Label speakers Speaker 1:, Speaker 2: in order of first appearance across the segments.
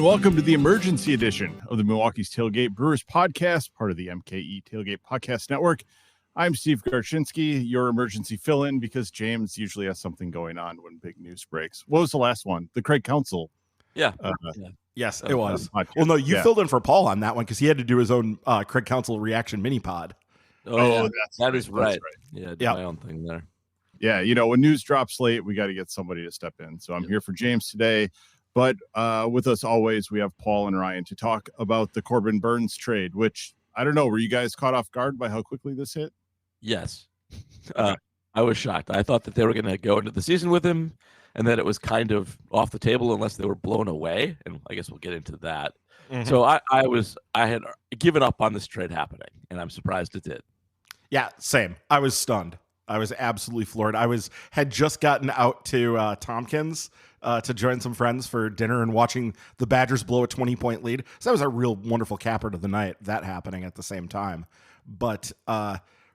Speaker 1: welcome to the emergency edition of the Milwaukee's Tailgate Brewers podcast, part of the MKE Tailgate Podcast Network. I'm Steve Garchinski, your emergency fill-in, because James usually has something going on when big news breaks. What was the last one? The Craig Counsell.
Speaker 2: Yeah.
Speaker 3: Yes, it was.
Speaker 1: Podcast.
Speaker 3: Well, no, you filled in for Paul on that one because he had to do his own Craig Counsell reaction mini pod.
Speaker 2: Oh, that is right. Yeah,
Speaker 3: Yep.
Speaker 2: my own thing there.
Speaker 1: Yeah, you know, when news drops late, we got to get somebody to step in. So I'm here for James today. But with us always, we have Paul and Ryan to talk about the Corbin Burnes trade, which, I don't know, were you guys caught off guard by how quickly this hit?
Speaker 2: Yes. I was shocked. I thought that they were going to go into the season with him and that it was kind of off the table unless they were blown away. And I guess we'll get into that. Mm-hmm. So I had given up on this trade happening, and I'm surprised it did.
Speaker 3: Yeah, same. I was stunned. I was absolutely floored. Had just gotten out to Tompkins to join some friends for dinner and watching the Badgers blow a 20-point lead. So that was a real wonderful capper to the night, that happening at the same time. But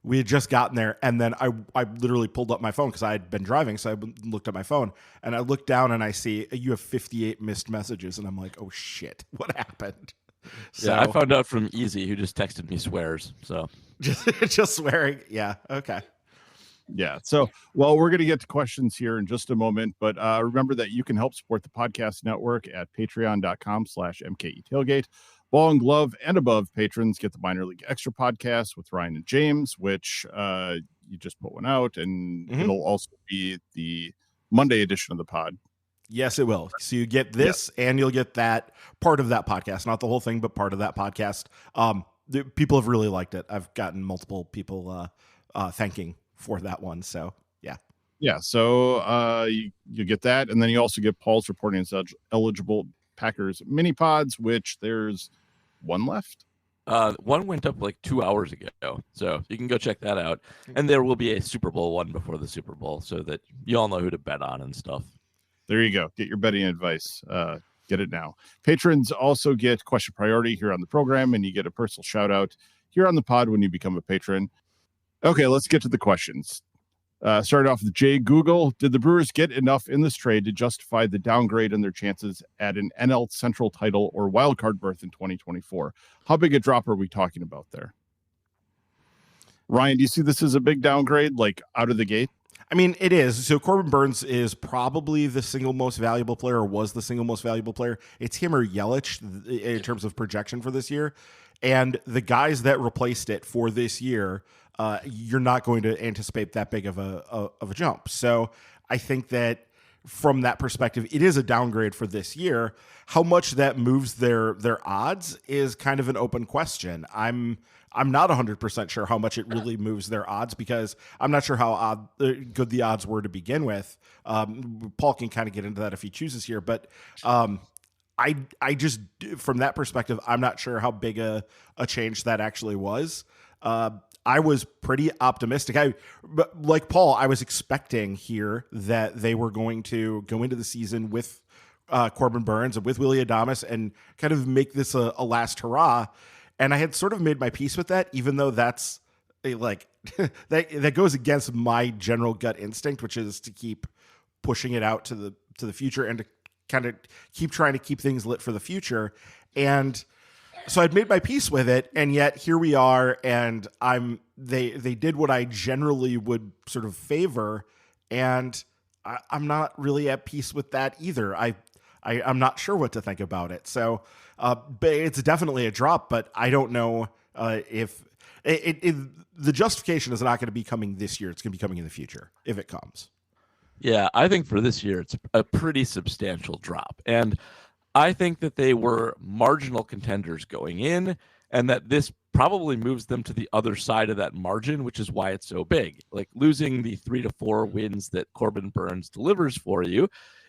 Speaker 3: we had just gotten there, and then I literally pulled up my phone because I had been driving, so I looked at my phone, and I looked down and I see you have 58 missed messages, and I'm like, oh shit, what happened?
Speaker 2: So, yeah, I found out from Easy, who just texted me swears. So
Speaker 3: just swearing. Yeah. Okay.
Speaker 1: Yeah. So, well, we're going to get to questions here in just a moment, but remember that you can help support the podcast network at patreon.com/MKE Tailgate. Ball and Glove and above patrons get the Minor League Extra podcast with Ryan and James, which you just put one out, and it'll also be the Monday edition of the pod.
Speaker 3: Yes, it will. So you get this and you'll get that part of that podcast, not the whole thing, but part of that podcast. People have really liked it. I've gotten multiple people thanking for that one. So, yeah.
Speaker 1: Yeah. So you get that. And then you also get Paul's reporting as eligible Packers mini pods, which there's one left.
Speaker 2: One went up like 2 hours ago. So you can go check that out. And there will be a Super Bowl one before the Super Bowl so that you all know who to bet on and stuff.
Speaker 1: There you go. Get your betting advice. Get it now. Patrons also get question priority here on the program, and you get a personal shout out here on the pod when you become a patron. Okay, let's get to the questions. Started off with Jay Google. Did the Brewers get enough in this trade to justify the downgrade in their chances at an NL Central title or wildcard berth in 2024? How big a drop are we talking about there? Ryan, do you see this as a big downgrade, like out of the gate?
Speaker 3: I mean, it is. So Corbin Burnes is probably the single most valuable player, or was the single most valuable player. It's him or Yelich in terms of projection for this year. And the guys that replaced it for this year, you're not going to anticipate that big of a jump. So I think that from that perspective, it is a downgrade for this year. How much that moves their odds is kind of an open question. I'm not 100% sure how much it really moves their odds because I'm not sure how good the odds were to begin with. Paul can kind of get into that if he chooses here, but I just, from that perspective, I'm not sure how big a change that actually was. I was pretty optimistic. But like Paul, I was expecting here that they were going to go into the season with Corbin Burnes and with Willy Adames and kind of make this a last hurrah. And I had sort of made my peace with that, even though that's that goes against my general gut instinct, which is to keep pushing it out to the future and to kind of keep trying to keep things lit for the future. And so I'd made my peace with it, and yet here we are, and they did what I generally would sort of favor, and I'm not really at peace with that either. I'm not sure what to think about it. So, but it's definitely a drop, but I don't know if the justification is not going to be coming this year. It's going to be coming in the future if it comes.
Speaker 2: Yeah, I think for this year, it's a pretty substantial drop. And I think that they were marginal contenders going in, and that this probably moves them to the other side of that margin, which is why it's so big. Like losing the 3 to 4 wins that Corbin Burnes delivers for you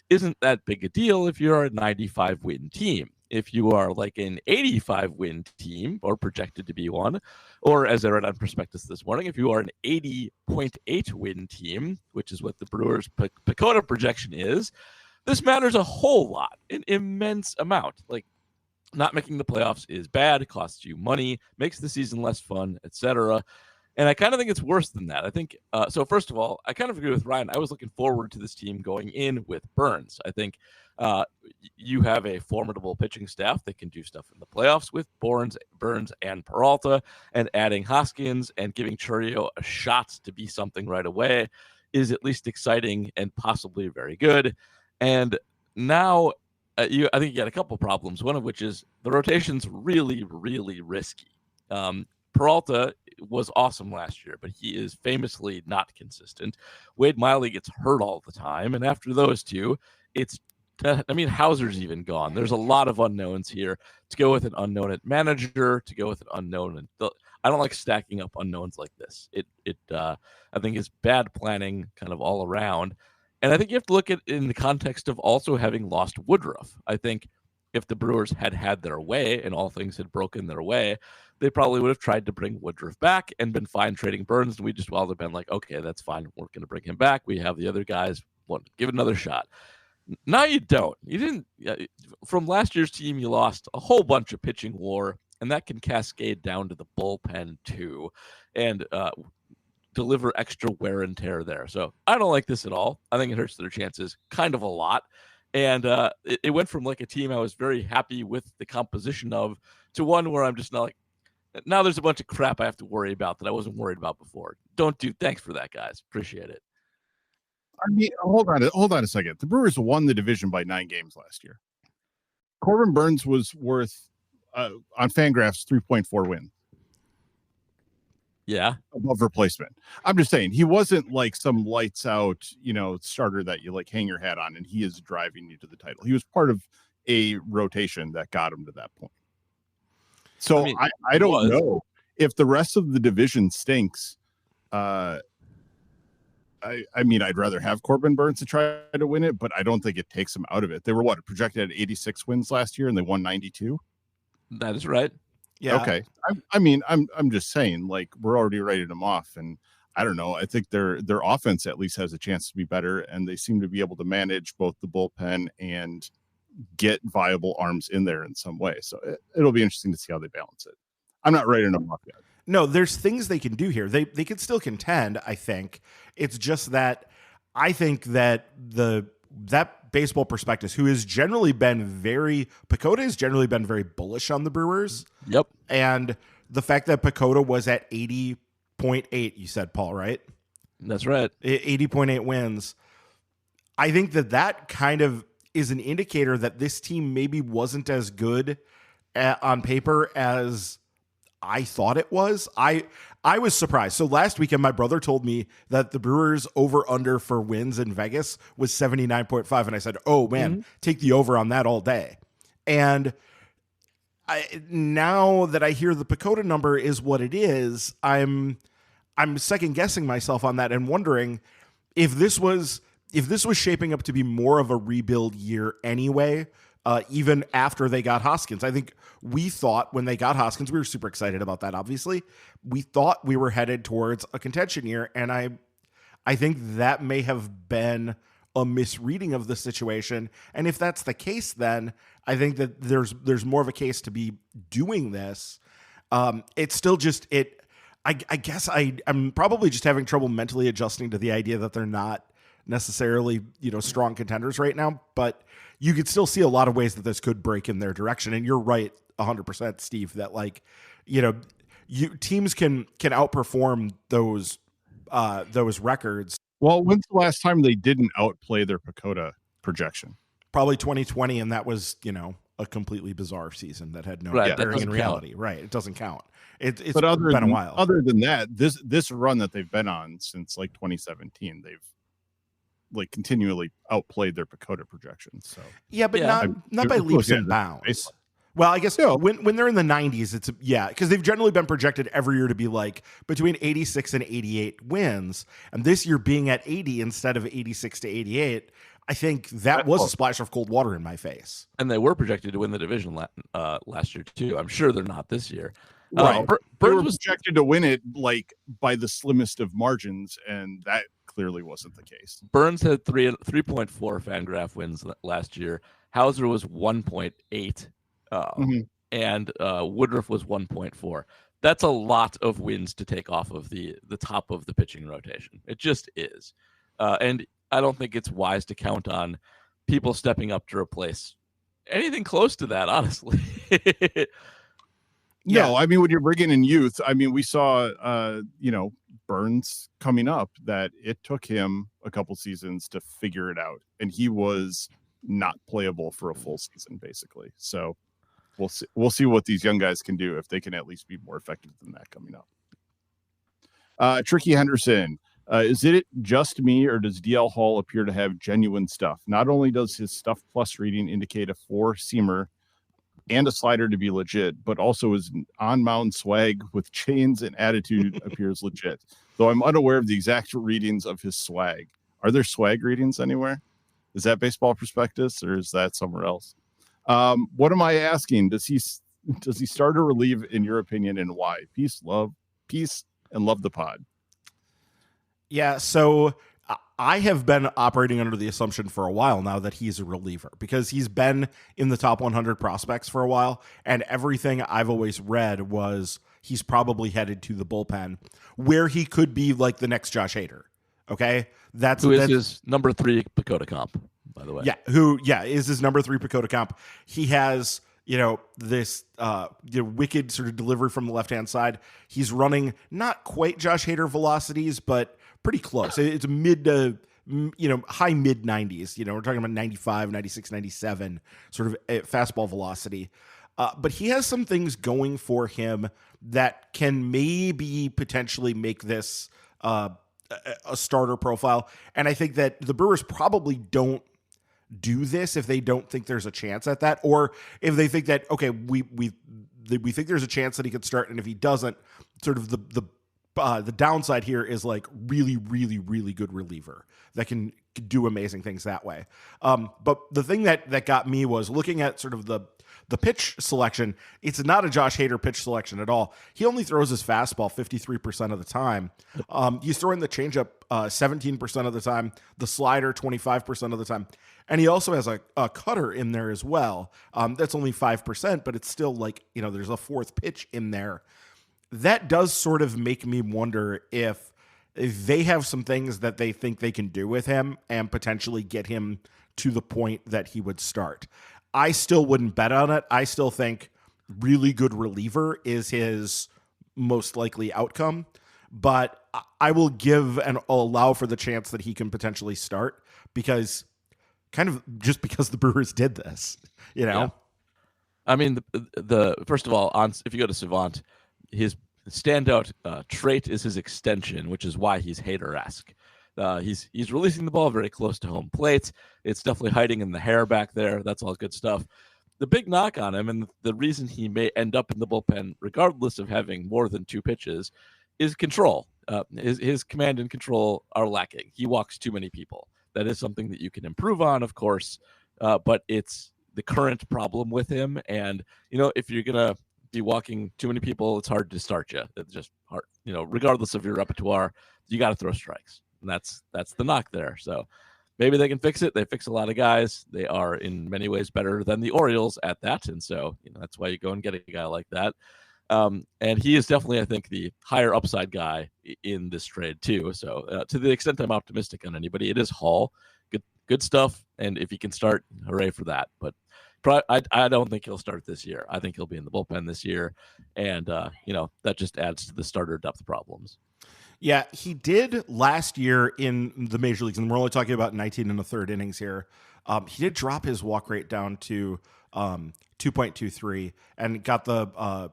Speaker 2: isn't that big a deal if you're a 95 win team. If you are like an 85 win team or projected to be one, or as I read on Prospectus this morning, if you are an 80.8 win team, which is what the Brewers PECOTA projection is, this matters a whole lot, an immense amount. Like not making the playoffs is bad, it costs you money, makes the season less fun, etc. And I kind of think it's worse than that. I think so. First of all, I kind of agree with Ryan. I was looking forward to this team going in with Burnes. I think you have a formidable pitching staff that can do stuff in the playoffs with Burnes and Peralta, and adding Hoskins and giving Chourio a shot to be something right away is at least exciting and possibly very good. And now I think you got a couple problems, one of which is the rotation's really, really risky. Peralta was awesome last year, but he is famously not consistent. Wade Miley gets hurt all the time, and after those two, Hauser's even gone. There's a lot of unknowns here. To go with an unknown at manager, to go with an unknown, I don't like stacking up unknowns like this. I think it's bad planning kind of all around. And I think you have to look at it in the context of also having lost Woodruff. I think if the Brewers had their way and all things had broken their way, they probably would have tried to bring Woodruff back and been fine trading Burnes. And we just well have been like, okay, that's fine. We're going to bring him back. We have the other guys. Give it another shot. Now you don't. You didn't. From last year's team, you lost a whole bunch of pitching war, and that can cascade down to the bullpen too. And deliver extra wear and tear there. So I don't like this at all. I think it hurts their chances kind of a lot. And it went from like a team I was very happy with the composition of to one where I'm just not like, now there's a bunch of crap I have to worry about that I wasn't worried about before. Thanks for that, guys. Appreciate it.
Speaker 1: I mean, hold on a second. The Brewers won the division by 9 games last year. Corbin Burnes was worth on Fangraphs 3.4 wins.
Speaker 2: Yeah.
Speaker 1: Above replacement. I'm just saying he wasn't like some lights out, starter that you like hang your hat on, and he is driving you to the title. He was part of a rotation that got him to that point. So I don't know if the rest of the division stinks. I mean, I'd rather have Corbin Burnes to try to win it, but I don't think it takes them out of it. They were projected at 86 wins last year, and they won 92.
Speaker 2: That is right.
Speaker 3: Yeah.
Speaker 1: Okay. I'm just saying, like, we're already writing them off, and I don't know. I think their offense at least has a chance to be better, and they seem to be able to manage both the bullpen and get viable arms in there in some way. So it'll be interesting to see how they balance it. I'm not writing them off yet.
Speaker 3: No, there's things they can do here. They can still contend, I think. It's just that I think that that baseball prospectus, who has generally been Pacoda has generally been very bullish on the Brewers.
Speaker 2: Yep.
Speaker 3: And the fact that Pacoda was at 80.8, you said, Paul, right?
Speaker 2: That's right.
Speaker 3: 80.8 wins. I think that kind of is an indicator that this team maybe wasn't as good on paper as I thought it was. I was surprised. So last weekend, my brother told me that the Brewers over-under for wins in Vegas was 79.5. And I said, oh, man, take the over on that all day. And now that I hear the Pacoda number is what it is, I'm second-guessing myself on that and wondering if this was shaping up to be more of a rebuild year anyway, even after they got Hoskins. I think we thought when they got Hoskins, we were super excited about that, obviously. We thought we were headed towards a contention year, and I think that may have been a misreading of the situation. And if that's the case, then I think that there's more of a case to be doing this. It's still just I guess I'm probably just having trouble mentally adjusting to the idea that they're not necessarily, strong contenders right now, but you could still see a lot of ways that this could break in their direction. And you're right 100%, Steve, that teams can outperform those records.
Speaker 1: Well, when's the last time they didn't outplay their Pacoda projection?
Speaker 3: Probably 2020. And that was, a completely bizarre season that had no bearing in reality. Count. Right. It doesn't count. It's been a while.
Speaker 1: Other than that, this run that they've been on since 2017, they've continually outplayed their Pacoda projections. So
Speaker 3: yeah, but not by leaps and bounds. Well, I guess when they're in the 90s, it's because they've generally been projected every year to be between 86 and 88 wins, and this year being at 80 instead of 86 to 88, I think that was a splash of cold water in my face.
Speaker 2: And they were projected to win the division last year too. I'm sure they're not this year.
Speaker 1: Right. Burnes was projected to win it by the slimmest of margins, and that clearly wasn't the case.
Speaker 2: Burnes had 3.4 Fangraph wins last year. Hauser was 1.8, and Woodruff was 1.4. that's a lot of wins to take off of the top of the pitching rotation. It just is. And I don't think it's wise to count on people stepping up to replace anything close to that, honestly.
Speaker 1: No, I mean, when you're bringing in youth, I mean, we saw, Burnes coming up, that it took him a couple seasons to figure it out. And he was not playable for a full season, basically. So we'll see what these young guys can do, if they can at least be more effective than that coming up. Tricky Henderson, is it just me, or does DL Hall appear to have genuine stuff? Not only does his stuff plus reading indicate a 4-seamer and a slider to be legit, but also his on-mound swag with chains and attitude appears legit, though I'm unaware of the exact readings of his swag. Are there swag readings anywhere? Is that Baseball Prospectus, or is that somewhere else? What am I asking? Does he start or relieve, in your opinion, and why? Peace, and love the pod.
Speaker 3: Yeah, so I have been operating under the assumption for a while now that he's a reliever, because he's been in the top 100 prospects for a while, and everything I've always read was he's probably headed to the bullpen, where he could be like the next Josh Hader. Okay, that's
Speaker 2: his number 3 Pacoda comp, by the way.
Speaker 3: Yeah, is his number 3 Pacoda comp. He has this wicked sort of delivery from the left-hand side. He's running not quite Josh Hader velocities, but pretty close. It's mid to high mid 90s. We're talking about 95, 96, 97 sort of fastball velocity. But he has some things going for him that can maybe potentially make this a starter profile. And I think that the Brewers probably don't do this if they don't think there's a chance at that, or if they think that, okay, we think there's a chance that he could start, and if he doesn't, sort of the downside here is like really, really, really good reliever that can do amazing things that way. But the thing that got me was looking at sort of the pitch selection. It's not a Josh Hader pitch selection at all. He only throws his fastball 53% of the time. He's throwing the changeup 17% of the time, the slider 25% of the time. And he also has a cutter in there as well. That's only 5%, but it's still like, there's a fourth pitch in there. That does sort of make me wonder if they have some things that they think they can do with him and potentially get him to the point that he would start. I still wouldn't bet on it. I still think really good reliever is his most likely outcome, but I will give and allow for the chance that he can potentially start, because just because the Brewers did this,
Speaker 2: Yeah. I mean, the first of all, if you go to Savant, his standout trait is his extension, which is why he's Hader-esque. He's releasing the ball very close to home plate. It's definitely hiding in the hair back there. That's all good stuff. The big knock on him, and the reason he may end up in the bullpen, regardless of having more than 2 pitches, is control. His command and control are lacking. He walks too many people. That is something that you can improve on, of course, but it's the current problem with him. And, if you're going to be walking too many people, it's hard to start you. It's just hard. Regardless of your repertoire, you got to throw strikes. And that's the knock there. So maybe they can fix it. They fix a lot of guys. They are in many ways better than the Orioles at that. And so, that's why you go and get a guy like that. And he is definitely, I think, the higher upside guy in this trade too. So to the extent I'm optimistic on anybody, it is Hall. Good stuff. And if he can start, hooray for that. But I don't think he'll start this year. I think he'll be in the bullpen this year. And, that just adds to the starter depth problems.
Speaker 3: Yeah, he did last year in the major leagues, and we're only talking about 19 1/3 innings here. He did drop his walk rate down to 2.23 and got the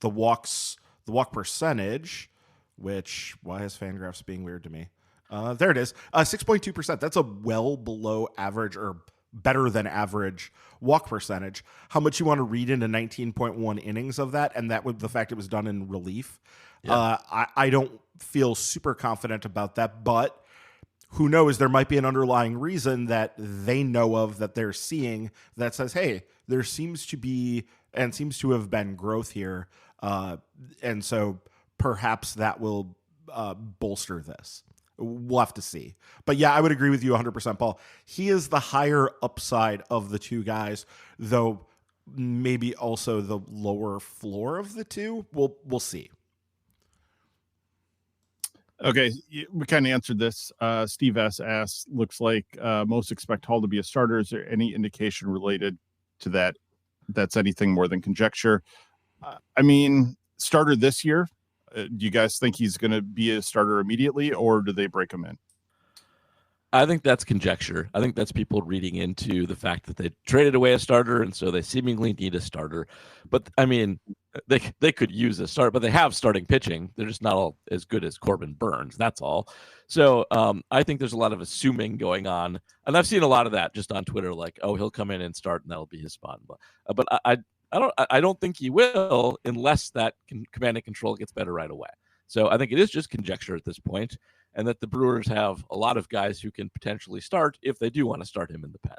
Speaker 3: walk percentage, which, why is Fangraphs being weird to me? There it is, 6.2%. That's a well below average, or better than average walk percentage. How much you want to read into 19.1 innings of that, and that with the fact it was done in relief. Yeah. I don't feel super confident about that, but who knows? There might be an underlying reason that they know of, that they're seeing, that says, hey, there seems to be and seems to have been growth here. And so perhaps that will bolster this. We'll have to see. But yeah, I would agree with you 100%, Paul. He is the higher upside of the two guys, though maybe also the lower floor of the two. We'll see.
Speaker 1: Okay, we kind of answered this. Steve S. asks, looks like most expect Hall to be a starter. Is there any indication related to that? That's anything more than conjecture. I mean, starter this year. Do you guys think he's going to be a starter immediately, or do they break him in?
Speaker 2: I think that's conjecture. I think that's people reading into the fact that they traded away a starter, and so they seemingly need a starter. But I mean, they could use a start, but they have starting pitching. They're just not all as good as Corbin Burnes. That's all. So I think there's a lot of assuming going on, and I've seen a lot of that just on Twitter, like, oh, he'll come in and start, and that'll be his spot. But I don't think he will unless that command and control gets better right away. So I think it is just conjecture at this point, and that the Brewers have a lot of guys who can potentially start if they do want to start him in the pen.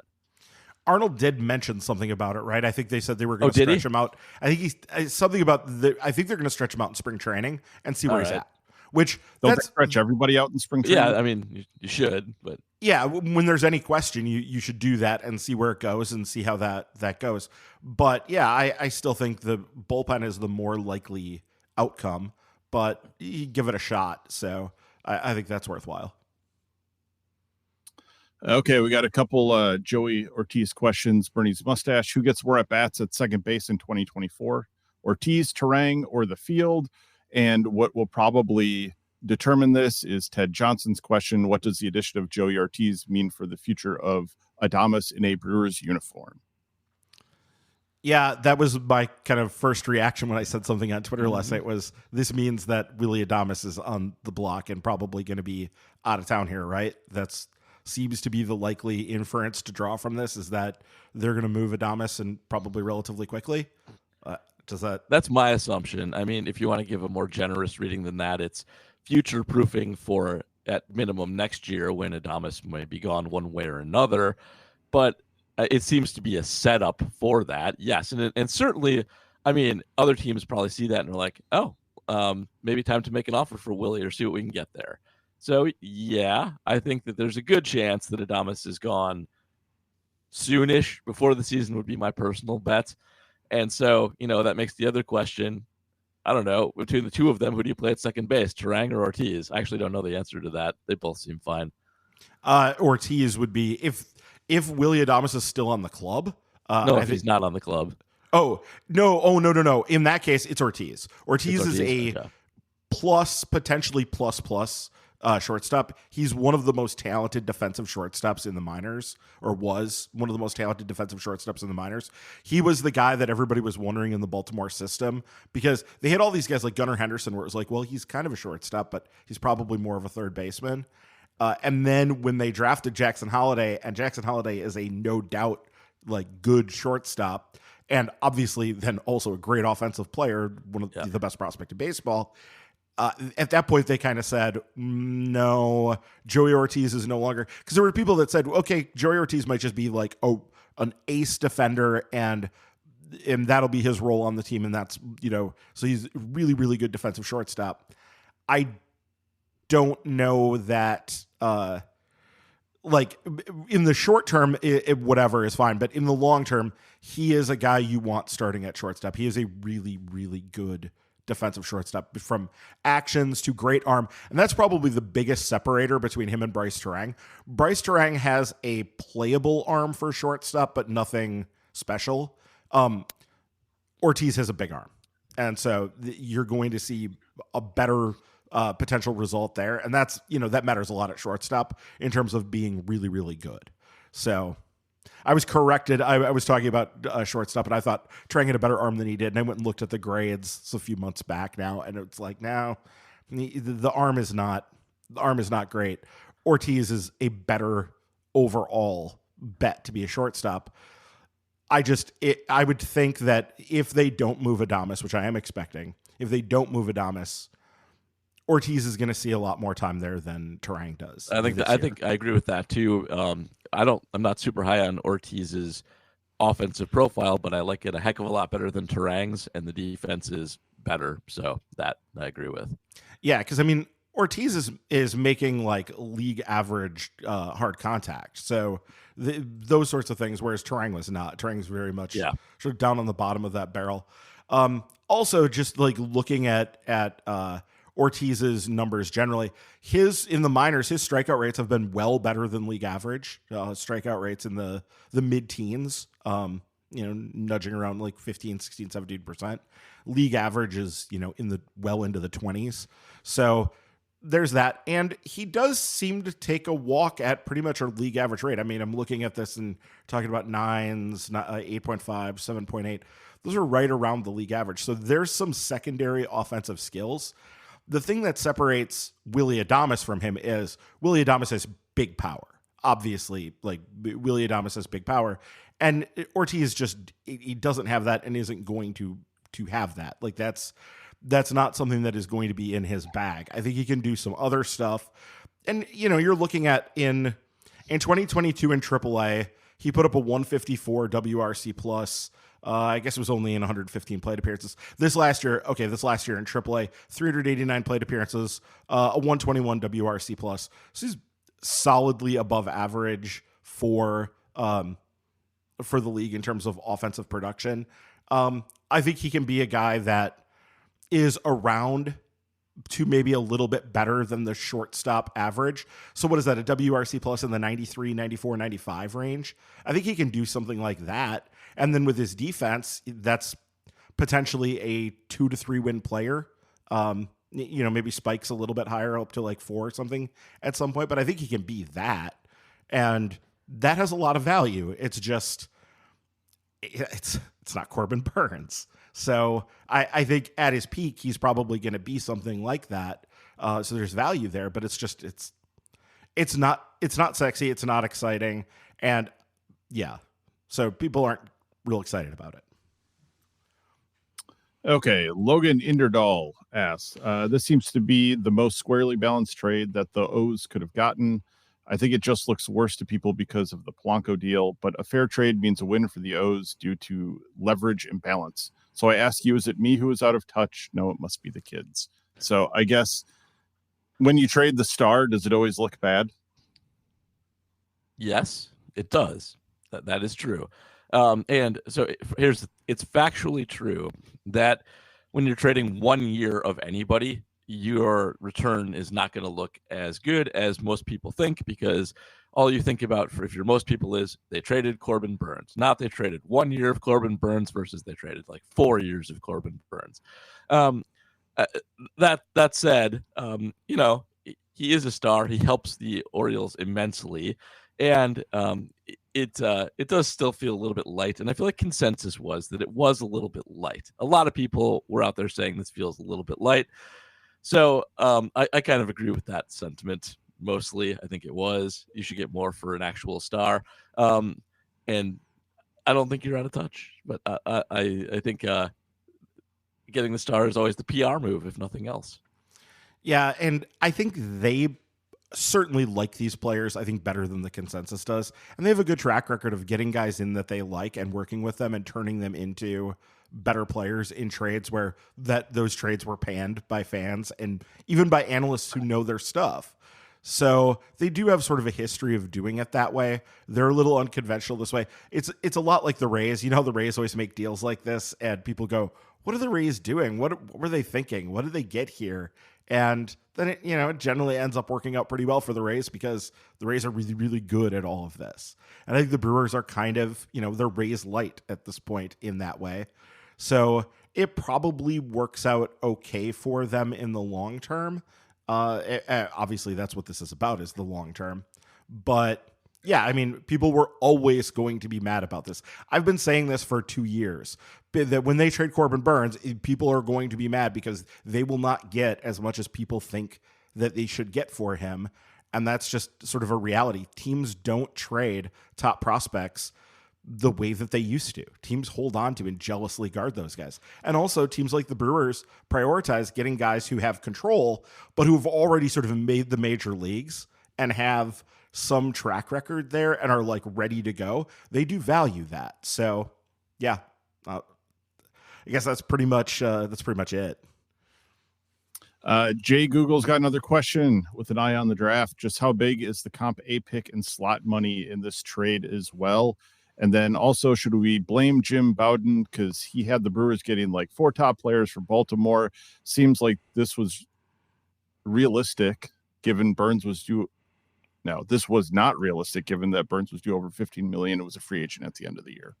Speaker 3: Arnold did mention something about it, right? I think they said they were going to stretch him out. I think something about I think they're going to stretch him out in spring training and see where he's at. Which
Speaker 1: they'll stretch everybody out in spring training.
Speaker 2: Yeah, I mean, you should, but
Speaker 3: yeah, when there's any question, you should do that and see where it goes and see how that goes. But yeah, I still think the bullpen is the more likely outcome, but you give it a shot. So I think that's worthwhile.
Speaker 1: Okay, we got a couple Joey Ortiz questions. Bernie's mustache. Who gets more at bats at second base in 2024? Ortiz, Turang, or the field? And what will probably determine this is Ted Johnson's question. What does the addition of Joey Ortiz mean for the future of Adames in a Brewers uniform?
Speaker 3: Yeah, that was my kind of first reaction when I said something on Twitter last night was this means that Willy Adames is on the block and probably going to be out of town here, right? That's seems to be the likely inference to draw from this, is that they're going to move Adames and probably relatively quickly. That's
Speaker 2: my assumption. I mean, if you want to give a more generous reading than that, it's future proofing for at minimum next year when Adames may be gone one way or another. But it seems to be a setup for that. Yes. And certainly, I mean, other teams probably see that and are like, oh, maybe time to make an offer for Willie or see what we can get there. So, yeah, I think that there's a good chance that Adames is gone soonish. Before the season would be my personal bet. And so, that makes the other question, I don't know, between the two of them, who do you play at second base, Turang or Ortiz? I actually don't know the answer to that. They both seem fine.
Speaker 3: Ortiz would be, if Willy Adames is still on the club.
Speaker 2: No, if he's not on the club.
Speaker 3: Oh, no. In that case, it's Ortiz. Ortiz is a potentially plus shortstop. He's one of the most talented defensive shortstops in the minors, or was one of the most talented defensive shortstops in the minors. He was the guy that everybody was wondering in the Baltimore system, because they had all these guys like Gunnar Henderson, where it was like, well, he's kind of a shortstop, but he's probably more of a third baseman. And then when they drafted Jackson Holliday, and Jackson Holliday is a no doubt like good shortstop, and obviously then also a great offensive player, one of the best prospect in baseball. At that point, they kind of said, no, Joey Ortiz is no longer, because there were people that said, okay, Joey Ortiz might just be like an ace defender, and that'll be his role on the team. And that's, so he's really, really good defensive shortstop. I don't know that, like in the short term, whatever is fine. But in the long term, he is a guy you want starting at shortstop. He is a really, really good defensive shortstop, from actions to great arm. And that's probably the biggest separator between him and Bryce Turang. Bryce Turang has a playable arm for shortstop, but nothing special. Ortiz has a big arm. And so you're going to see a better potential result there. And that's, that matters a lot at shortstop in terms of being really, really good. So I was corrected. I was talking about shortstop, and I thought Turang had a better arm than he did. And I went and looked at the grades a few months back now, and it's like, no, the arm is not great. Ortiz is a better overall bet to be a shortstop. I would think that if they don't move Adames, which I am expecting, if they don't move Adames, Ortiz is going to see a lot more time there than Turang does.
Speaker 2: I think I agree with that too. I'm not super high on Ortiz's offensive profile, but I like it a heck of a lot better than Turang's, and the defense is better. So that I agree with.
Speaker 3: Yeah, because Ortiz is making like league average hard contact. So those sorts of things, whereas Turang was not. Turang's very much sort of down on the bottom of that barrel. Also, just like looking at Ortiz's numbers generally, in the minors, his strikeout rates have been well better than league average. Strikeout rates in the mid-teens, nudging around like 15, 16, 17%. League average is, into the 20s. So there's that. And he does seem to take a walk at pretty much a league average rate. I mean, I'm looking at this and talking about 9s, 8.5, 7.8. Those are right around the league average. So there's some secondary offensive skills. The thing that separates Willy Adames from him is Willy Adames has big power. Obviously, like Willy Adames has big power. And Ortiz he doesn't have that and isn't going to have that. Like that's not something that is going to be in his bag. I think he can do some other stuff. And, you're looking at in 2022 in AAA, he put up a 154 WRC plus. I guess it was only in 115 plate appearances. This last year in AAA, 389 plate appearances, a 121 WRC plus. So he's solidly above average for the league in terms of offensive production. I think he can be a guy that is around to maybe a little bit better than the shortstop average. So what is that, a WRC plus in the 93, 94, 95 range? I think he can do something like that. And then with his defense, that's potentially a 2 to 3 win player. Maybe spikes a little bit higher up to like 4 or something at some point, but I think he can be that. And that has a lot of value. It's just, it's not Corbin Burnes. So I think at his peak, he's probably going to be something like that. So there's value there, but it's just, it's not sexy. It's not exciting. And yeah, so people aren't real excited about it.
Speaker 1: Okay. Logan Inderdahl asks, this seems to be the most squarely balanced trade that the O's could have gotten. I think it just looks worse to people because of the Polanco deal, but a fair trade means a win for the O's due to leverage imbalance. So I ask you, is it me who is out of touch? No, it must be the kids. So I guess when you trade the star, does it always look bad?
Speaker 2: Yes, it does. That is true. And so it's factually true that when you're trading 1 year of anybody, your return is not going to look as good as most people think, because all you think about for most people is they traded Corbin Burnes, not they traded 1 year of Corbin Burnes versus they traded like 4 years of Corbin Burnes. That said, he is a star. He helps the Orioles immensely, and it does still feel a little bit light. And I feel like consensus was that it was a little bit light. A lot of people were out there saying this feels a little bit light. So I kind of agree with that sentiment. Mostly, I think it was. You should get more for an actual star. And I don't think you're out of touch. But I think getting the star is always the PR move, if nothing else.
Speaker 3: Yeah, and I think they certainly like these players, I think, better than the consensus does. And they have a good track record of getting guys in that they like and working with them and turning them into better players in trades where those trades were panned by fans and even by analysts who know their stuff. So they do have sort of a history of doing it that way. They're a little unconventional this way. It's a lot like the Rays. You know how the Rays always make deals like this and people go, what are the Rays doing? What were they thinking? What did they get here? And then it generally ends up working out pretty well for the Rays because the Rays are really, really good at all of this. And I think the Brewers are kind of, they're Rays light at this point in that way. So it probably works out okay for them in the long term. Obviously, that's what this is about, is the long term. But yeah, I mean, people were always going to be mad about this. I've been saying this for 2 years, that when they trade Corbin Burnes, people are going to be mad because they will not get as much as people think that they should get for him. And that's just sort of a reality. Teams don't trade top prospects the way that they used to. Teams hold on to and jealously guard those guys. And also teams like the Brewers prioritize getting guys who have control, but who've already sort of made the major leagues and have some track record there and are like ready to go. They do value that. So yeah, I guess that's pretty much it.
Speaker 1: Jay Google's got another question with an eye on the draft. Just how big is the comp A pick and slot money in this trade as well? And then also, should we blame Jim Bowden because he had the Brewers getting like 4 top players for Baltimore? Seems like this was realistic given Burnes was due. No, this was not realistic given that Burnes was due over $15 million. It was a free agent at the end of the year.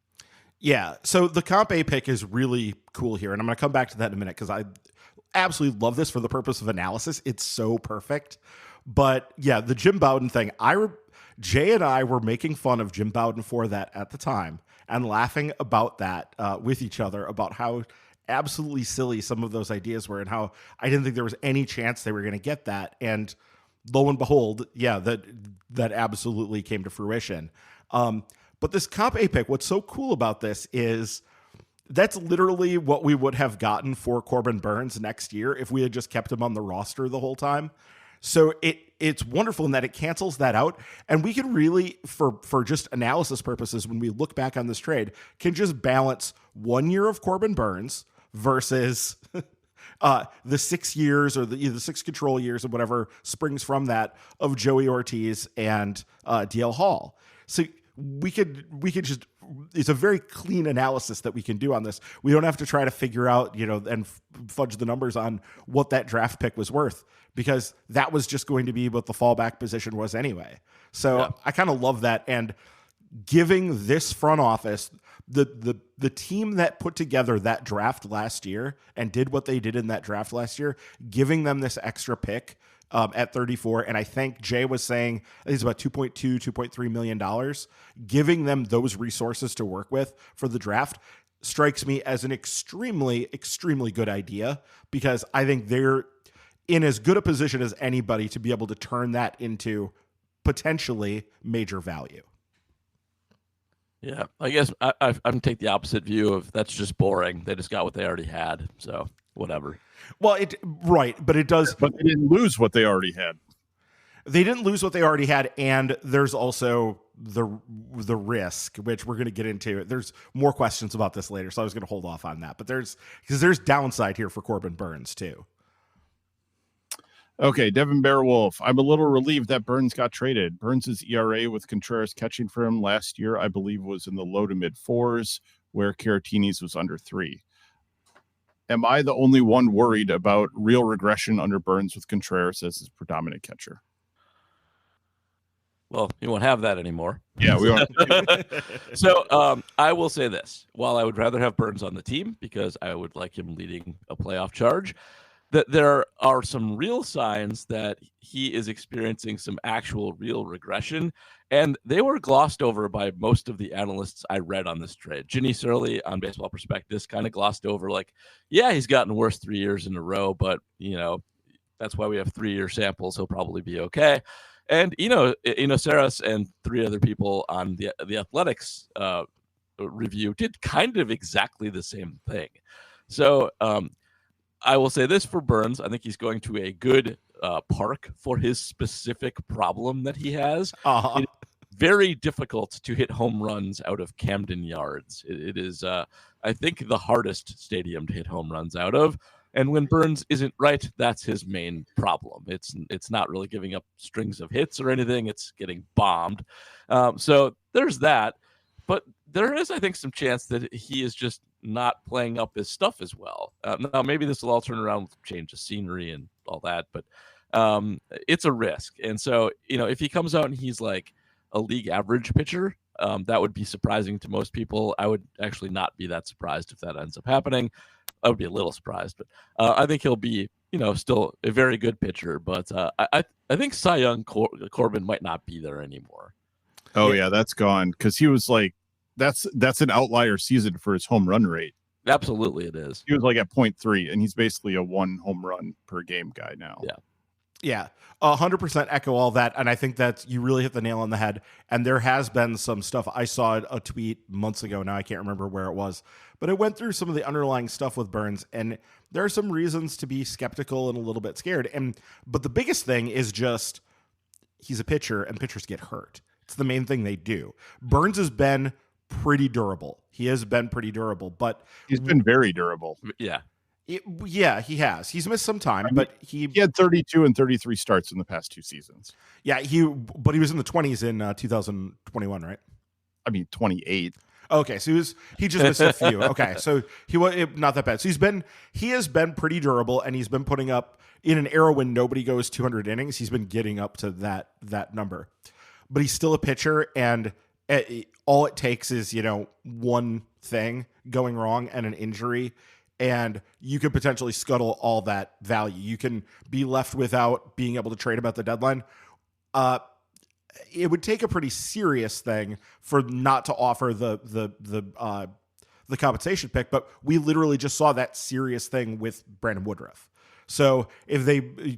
Speaker 3: Yeah, so the comp A pick is really cool here, and I'm going to come back to that in a minute because I absolutely love this for the purpose of analysis. It's so perfect. But yeah, the Jim Bowden thing, Jay and I were making fun of Jim Bowden for that at the time and laughing about that with each other about how absolutely silly some of those ideas were and how I didn't think there was any chance they were going to get that. And lo and behold, yeah, that absolutely came to fruition. But this comp A pick, what's so cool about this is that's literally what we would have gotten for Corbin Burnes next year if we had just kept him on the roster the whole time. So it's wonderful in that it cancels that out. And we can really, for just analysis purposes, when we look back on this trade, can just balance 1 year of Corbin Burnes versus the 6 years or the 6 control years or whatever springs from that of Joey Ortiz and DL Hall. So we could just, it's a very clean analysis that we can do on this. We don't have to try to figure out, and fudge the numbers on what that draft pick was worth because that was just going to be what the fallback position was anyway. So yeah. I kind of love that. And giving this front office, the team that put together that draft last year and did what they did in that draft last year, giving them this extra pick at 34. And I think Jay was saying it's about $2.3 million, giving them those resources to work with for the draft strikes me as an extremely, extremely good idea because I think they're in as good a position as anybody to be able to turn that into potentially major value.
Speaker 2: Yeah, I guess I'm going to take the opposite view of that's just boring. They just got what they already had. So whatever.
Speaker 3: Well, but it does.
Speaker 1: But they didn't lose what they already had.
Speaker 3: They didn't lose what they already had, and there's also the risk, which we're going to get into. There's more questions about this later, so I was going to hold off on that. But there's downside here for Corbin Burnes too.
Speaker 1: Okay, Devin Bearwolf. I'm a little relieved that Burnes got traded. Burnes' ERA with Contreras catching for him last year, I believe, was in the low to mid 4s, where Caratini's was under 3. Am I the only one worried about real regression under Burnes with Contreras as his predominant catcher?
Speaker 2: Well, you won't have that anymore.
Speaker 1: Yeah, we won't.
Speaker 2: So I will say this. While I would rather have Burnes on the team because I would like him leading a playoff charge, that there are some real signs that he is experiencing some actual real regression, and they were glossed over by most of the analysts I read on this trade. Ginny Surley on Baseball Prospectus kind of glossed over like, yeah, he's gotten worse 3 years in a row, but, that's why we have 3-year samples. He'll probably be okay. And, Saras and 3 other people on the Athletics review did kind of exactly the same thing. So, I will say this for Burnes. I think he's going to a good park for his specific problem that he has.
Speaker 3: Uh-huh.
Speaker 2: It's very difficult to hit home runs out of Camden Yards. It is, I think, the hardest stadium to hit home runs out of. And when Burnes isn't right, that's his main problem. It's not really giving up strings of hits or anything. It's getting bombed. So there's that. But there is, I think, some chance that he is just not playing up his stuff as well. Now, maybe this will all turn around with change of scenery and all that, but it's a risk. And so, if he comes out and he's like a league average pitcher, that would be surprising to most people. I would actually not be that surprised if that ends up happening. I would be a little surprised, but I think he'll be, still a very good pitcher. But I think Cy Young Corbin might not be there anymore.
Speaker 1: Oh, yeah, that's gone because he was like, that's an outlier season for his home run rate.
Speaker 2: Absolutely, it is.
Speaker 1: He was like at 0.3, and he's basically a 1 home run per game guy now.
Speaker 3: Yeah, 100% echo all that, and I think that you really hit the nail on the head. And there has been some stuff. I saw a tweet months ago. Now I can't remember where it was, but it went through some of the underlying stuff with Burnes, and there are some reasons to be skeptical and a little bit scared. But the biggest thing is just he's a pitcher, and pitchers get hurt. It's the main thing they do. Burnes has been pretty durable. He has been pretty durable, but
Speaker 1: he's been very durable.
Speaker 2: Yeah.
Speaker 3: Yeah, he has. He's missed some time, but
Speaker 1: he had 32 and 33 starts in the past 2 seasons.
Speaker 3: Yeah, but he was in the 20s in 2021, right?
Speaker 1: I mean, 28.
Speaker 3: Okay, so he just missed a few. Okay, so he was not that bad. So he has been pretty durable, and he's been putting up in an era when nobody goes 200 innings. He's been getting up to that number, but he's still a pitcher, and all it takes is one thing going wrong and an injury, and you could potentially scuttle all that value. You can be left without being able to trade him at the deadline. It would take a pretty serious thing for not to offer the compensation pick, but we literally just saw that serious thing with Brandon Woodruff. So if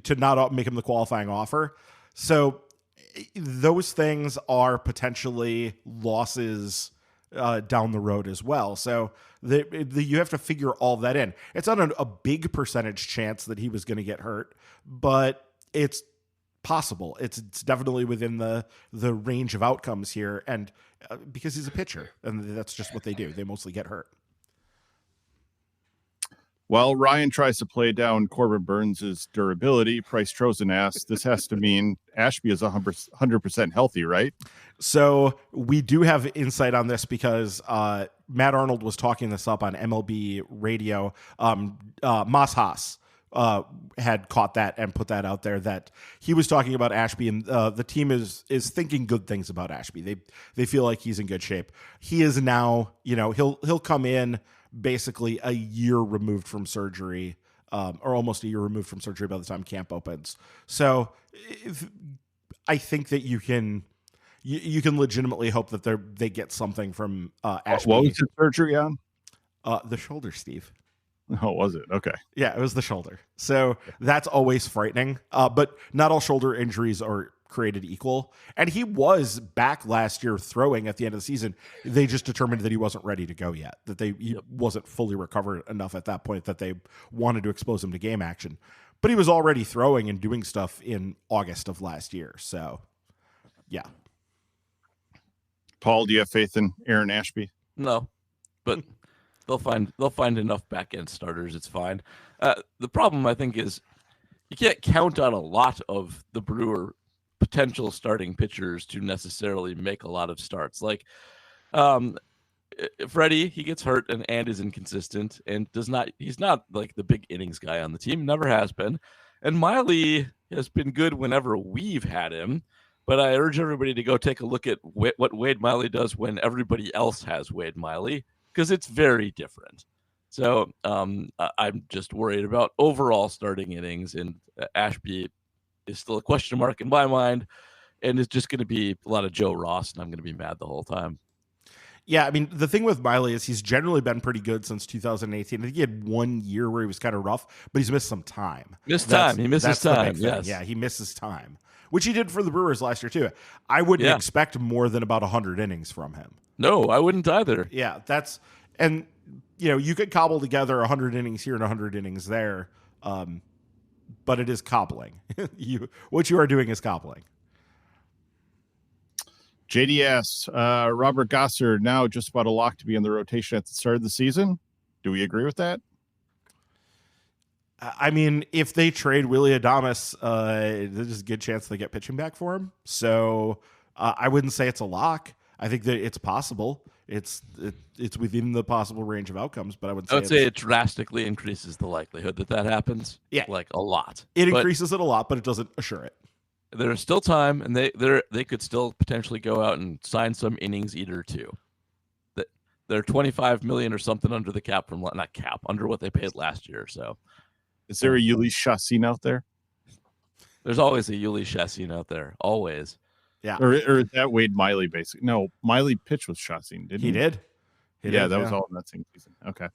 Speaker 3: to not make him the qualifying offer, so those things are potentially losses down the road as well. So you have to figure all that in. It's not a big percentage chance that he was going to get hurt, but it's possible. It's definitely within the range of outcomes here, and because he's a pitcher, and that's just what they do. They mostly get hurt.
Speaker 1: While Ryan tries to play down Corbin Burnes' durability, Price Trozen asks, this has to mean Ashby is 100% healthy, right?
Speaker 3: So we do have insight on this because Matt Arnold was talking this up on MLB radio. Mas Haas had caught that and put that out there, that he was talking about Ashby, and the team is thinking good things about Ashby. They feel like he's in good shape. He is now, he'll come in basically a year removed from surgery, or almost a year removed from surgery by the time camp opens. So I think that you can legitimately hope that they get something from Ashby.
Speaker 1: What was his surgery on?
Speaker 3: The shoulder, Steve.
Speaker 1: Oh, was it? Okay.
Speaker 3: Yeah, it was the shoulder. So that's always frightening. But not all shoulder injuries are created equal. And he was back last year throwing at the end of the season. They just determined that he wasn't ready to go yet, that he wasn't fully recovered enough at that point that they wanted to expose him to game action. But he was already throwing and doing stuff in August of last year. So, yeah.
Speaker 1: Paul, do you have faith in Aaron Ashby?
Speaker 2: No, but they'll find enough back end starters. It's fine. The problem, I think, is you can't count on a lot of the Brewer potential starting pitchers to necessarily make a lot of starts. Like Freddie, he gets hurt and is inconsistent and he's not like the big innings guy on the team, never has been. And Miley has been good whenever we've had him, but I urge everybody to go take a look at what Wade Miley does when everybody else has Wade Miley, because it's very different. So I'm just worried about overall starting innings, and Ashby is still a question mark in my mind, and it's just going to be a lot of Joe Ross, and I'm going to be mad the whole time.
Speaker 3: Yeah, I mean, the thing with Miley is he's generally been pretty good since 2018. I think he had 1 year where he was kind of rough, but he's missed some time.
Speaker 2: He misses time, yes.
Speaker 3: Yeah, he misses time, which he did for the Brewers last year, too. I wouldn't expect more than about 100 innings from him.
Speaker 2: No, I wouldn't either.
Speaker 3: Yeah, and you could cobble together 100 innings here and 100 innings there, but it is cobbling. What you are doing is cobbling.
Speaker 1: JDS, Robert Gosser now just about a lock to be in the rotation at the start of the season. Do we agree with that?
Speaker 3: I mean, if they trade Willy Adames, there's a good chance they get pitching back for him. So I wouldn't say it's a lock. I think that it's possible. It's within the possible range of outcomes, but I would say
Speaker 2: it drastically increases the likelihood that happens.
Speaker 3: Yeah,
Speaker 2: like a lot.
Speaker 3: It increases it a lot, but it doesn't assure it.
Speaker 2: There's still time, and they could still potentially go out and sign some innings eater too. They're $25 million or something under the cap under what they paid last year. So,
Speaker 1: is there a Yuli Chassin out there?
Speaker 2: There's always a Yuli Chassin out there, always.
Speaker 3: Yeah,
Speaker 1: or is that Wade Miley? Basically, no. Miley pitched with Chassin, didn't he?
Speaker 3: He did.
Speaker 1: That was all in that same season. Okay.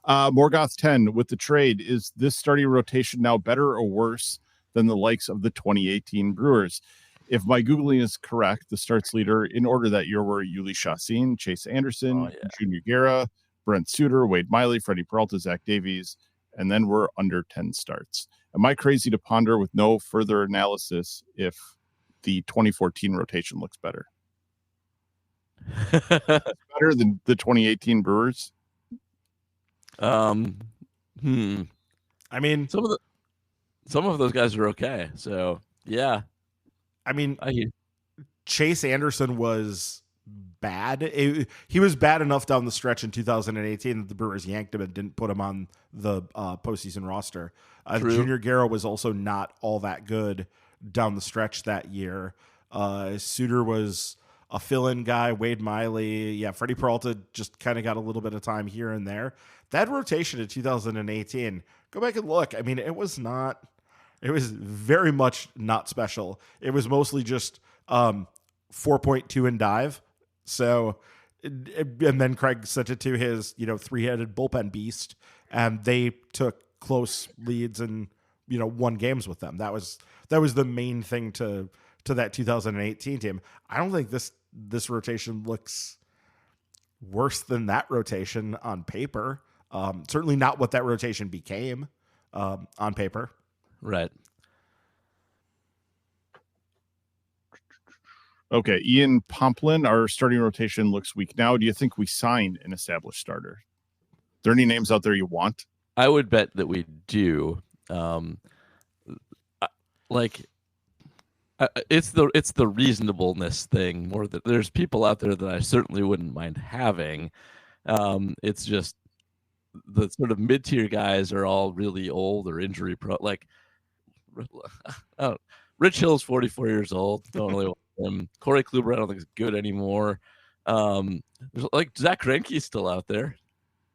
Speaker 1: Morgoth 10 with the trade. Is this starting rotation now better or worse than the likes of the 2018 Brewers? If my Googling is correct, the starts leader in order that year were Yuli Chassin, Chase Anderson, Junior Guerra, Brent Suter, Wade Miley, Freddie Peralta, Zach Davies, and then we're under 10 starts. Am I crazy to ponder with no further analysis if the 2014 rotation looks better? Better than the 2018 Brewers?
Speaker 3: I mean,
Speaker 2: some of those guys are okay. So yeah,
Speaker 3: I mean,
Speaker 2: I
Speaker 3: Chase Anderson was bad. He was bad enough down the stretch in 2018 that the Brewers yanked him and didn't put him on the postseason roster. Junior Guerra was also not all that good down the stretch that year. Suter was a fill-in guy. Wade Miley, yeah, Freddie Peralta just kind of got a little bit of time here and there. That rotation in 2018, go back and look. I mean, it was very much not special. It was mostly just 4.2 and dive. So, and then Craig sent it to his, three-headed bullpen beast, and they took close leads and, won games with them. That was the main thing to that 2018 team. I don't think this rotation looks worse than that rotation on paper. Certainly not what that rotation became on paper.
Speaker 2: Right.
Speaker 1: Okay, Ian Pomplin, our starting rotation looks weak now. Do you think we sign an established starter? Are there any names out there you want?
Speaker 2: I would bet that we do. It's the reasonableness thing more that there's people out there that I certainly wouldn't mind having. It's just the sort of mid-tier guys are all really old or injury pro. Like Rich Hill's 44 years old. Don't really want him. Corey Kluber I don't think is good anymore. There's like Zach Greinke's still out there.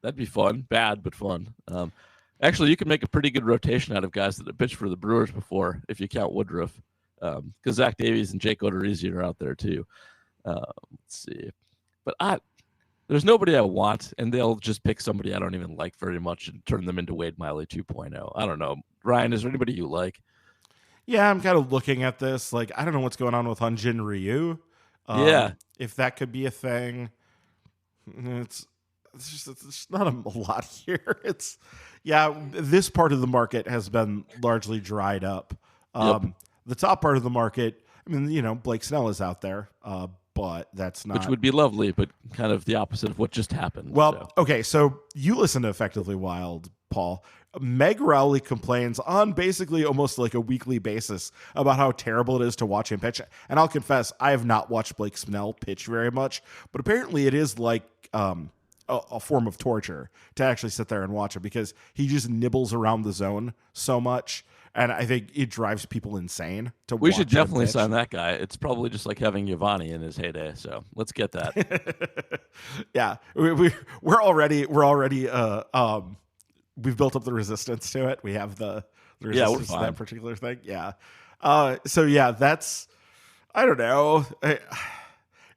Speaker 2: That'd be fun. Bad but fun. Actually, you can make a pretty good rotation out of guys that have pitched for the Brewers before, if you count Woodruff. Because Zach Davies and Jake Odorizzi are out there too. Let's see. But there's nobody I want, and they'll just pick somebody I don't even like very much and turn them into Wade Miley 2.0. I don't know. Ryan, is there anybody you like?
Speaker 3: Yeah, I'm kind of looking at this. Like, I don't know what's going on with Hyun-Jin Ryu. If that could be a thing. It's just not a lot here. This part of the market has been largely dried up. The top part of the market, I mean, Blake Snell is out there, but that's not.
Speaker 2: Which would be lovely, but kind of the opposite of what just happened.
Speaker 3: Well, okay, so you listen to Effectively Wild, Paul. Meg Rowley complains on basically almost like a weekly basis about how terrible it is to watch him pitch. And I'll confess, I have not watched Blake Snell pitch very much, but apparently it is like a form of torture to actually sit there and watch him because he just nibbles around the zone so much. And I think it drives people insane to watch.
Speaker 2: We should definitely sign that guy. It's probably just like having Giovanni in his heyday. So let's get that.
Speaker 3: Yeah, we're already we've built up the resistance to it. We have the resistance to that particular thing. Yeah. So yeah, that's, I don't know.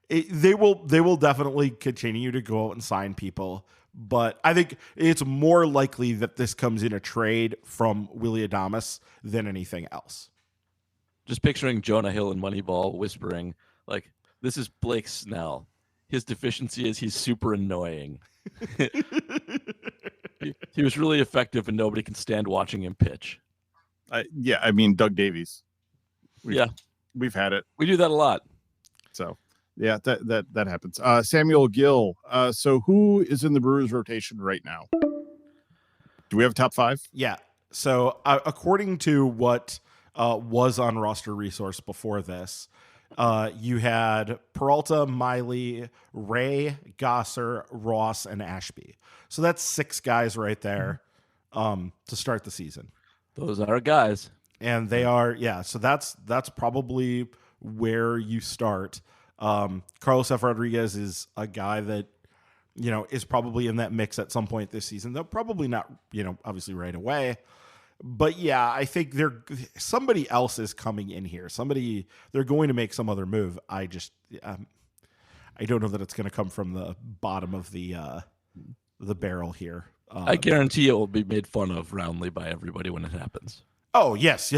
Speaker 3: They will definitely continue to go out and sign people. But I think it's more likely that this comes in a trade from Willy Adames than anything else.
Speaker 2: Just picturing Jonah Hill in Moneyball whispering, like, this is Blake Snell. His deficiency is he's super annoying. He was really effective and nobody can stand watching him pitch.
Speaker 1: I mean, Doug Davies. We've had it.
Speaker 2: We do that a lot.
Speaker 1: So. Yeah, that happens. Samuel Gill. So who is in the Brewers rotation right now? Do we have a top five?
Speaker 3: Yeah. So according to what was on Roster Resource before this, you had Peralta, Miley, Ray, Gosser, Ross, and Ashby. So that's 6 guys right there to start the season.
Speaker 2: Those are guys.
Speaker 3: And they are, so that's probably where you start. Carlos F. Rodriguez is a guy that, is probably in that mix at some point this season, though probably not, obviously right away. But yeah, I think somebody else is coming in here. They're going to make some other move. I don't know that it's going to come from the bottom of the barrel here.
Speaker 2: I guarantee it will be made fun of roundly by everybody when it happens.
Speaker 3: Oh, yes.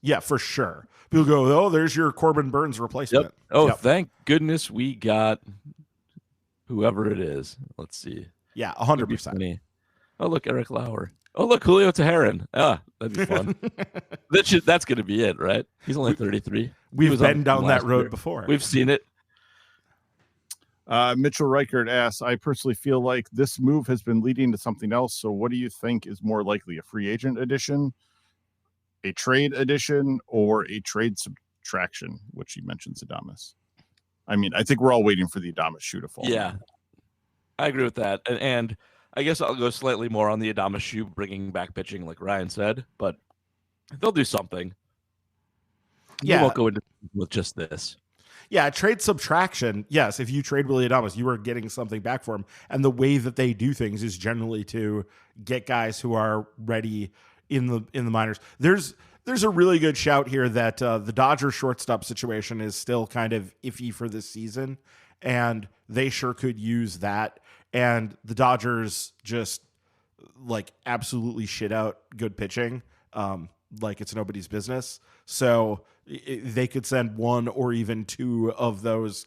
Speaker 3: Yeah, for sure. People go, oh, there's your Corbin Burnes replacement.
Speaker 2: Yep. Oh, Thank goodness we got whoever it is. Let's see.
Speaker 3: Yeah, 100%.
Speaker 2: Oh, look, Eric Lauer. Oh, look, Julio Teheran. That'd be fun. That's going to be it, right? He's only 33.
Speaker 3: We've been down that road before.
Speaker 2: We've seen it.
Speaker 1: Mitchell Reichert asks, I personally feel like this move has been leading to something else. So what do you think is more likely, a free agent addition, a trade addition, or a trade subtraction, which he mentions Adames? I mean, I think we're all waiting for the Adames shoe to fall.
Speaker 2: Yeah, I agree with that. And I guess I'll go slightly more on the Adames shoe, bringing back pitching like Ryan said, but they'll do something.
Speaker 3: Yeah.
Speaker 2: We won't go into with just this.
Speaker 3: Yeah, trade subtraction. Yes, if you trade Willy Adames, you are getting something back for him. And the way that they do things is generally to get guys who are ready in the minors. There's a really good shout here that the Dodgers shortstop situation is still kind of iffy for this season, and they sure could use that. And the Dodgers just like absolutely shit out good pitching, like it's nobody's business. So they could send one or even two of those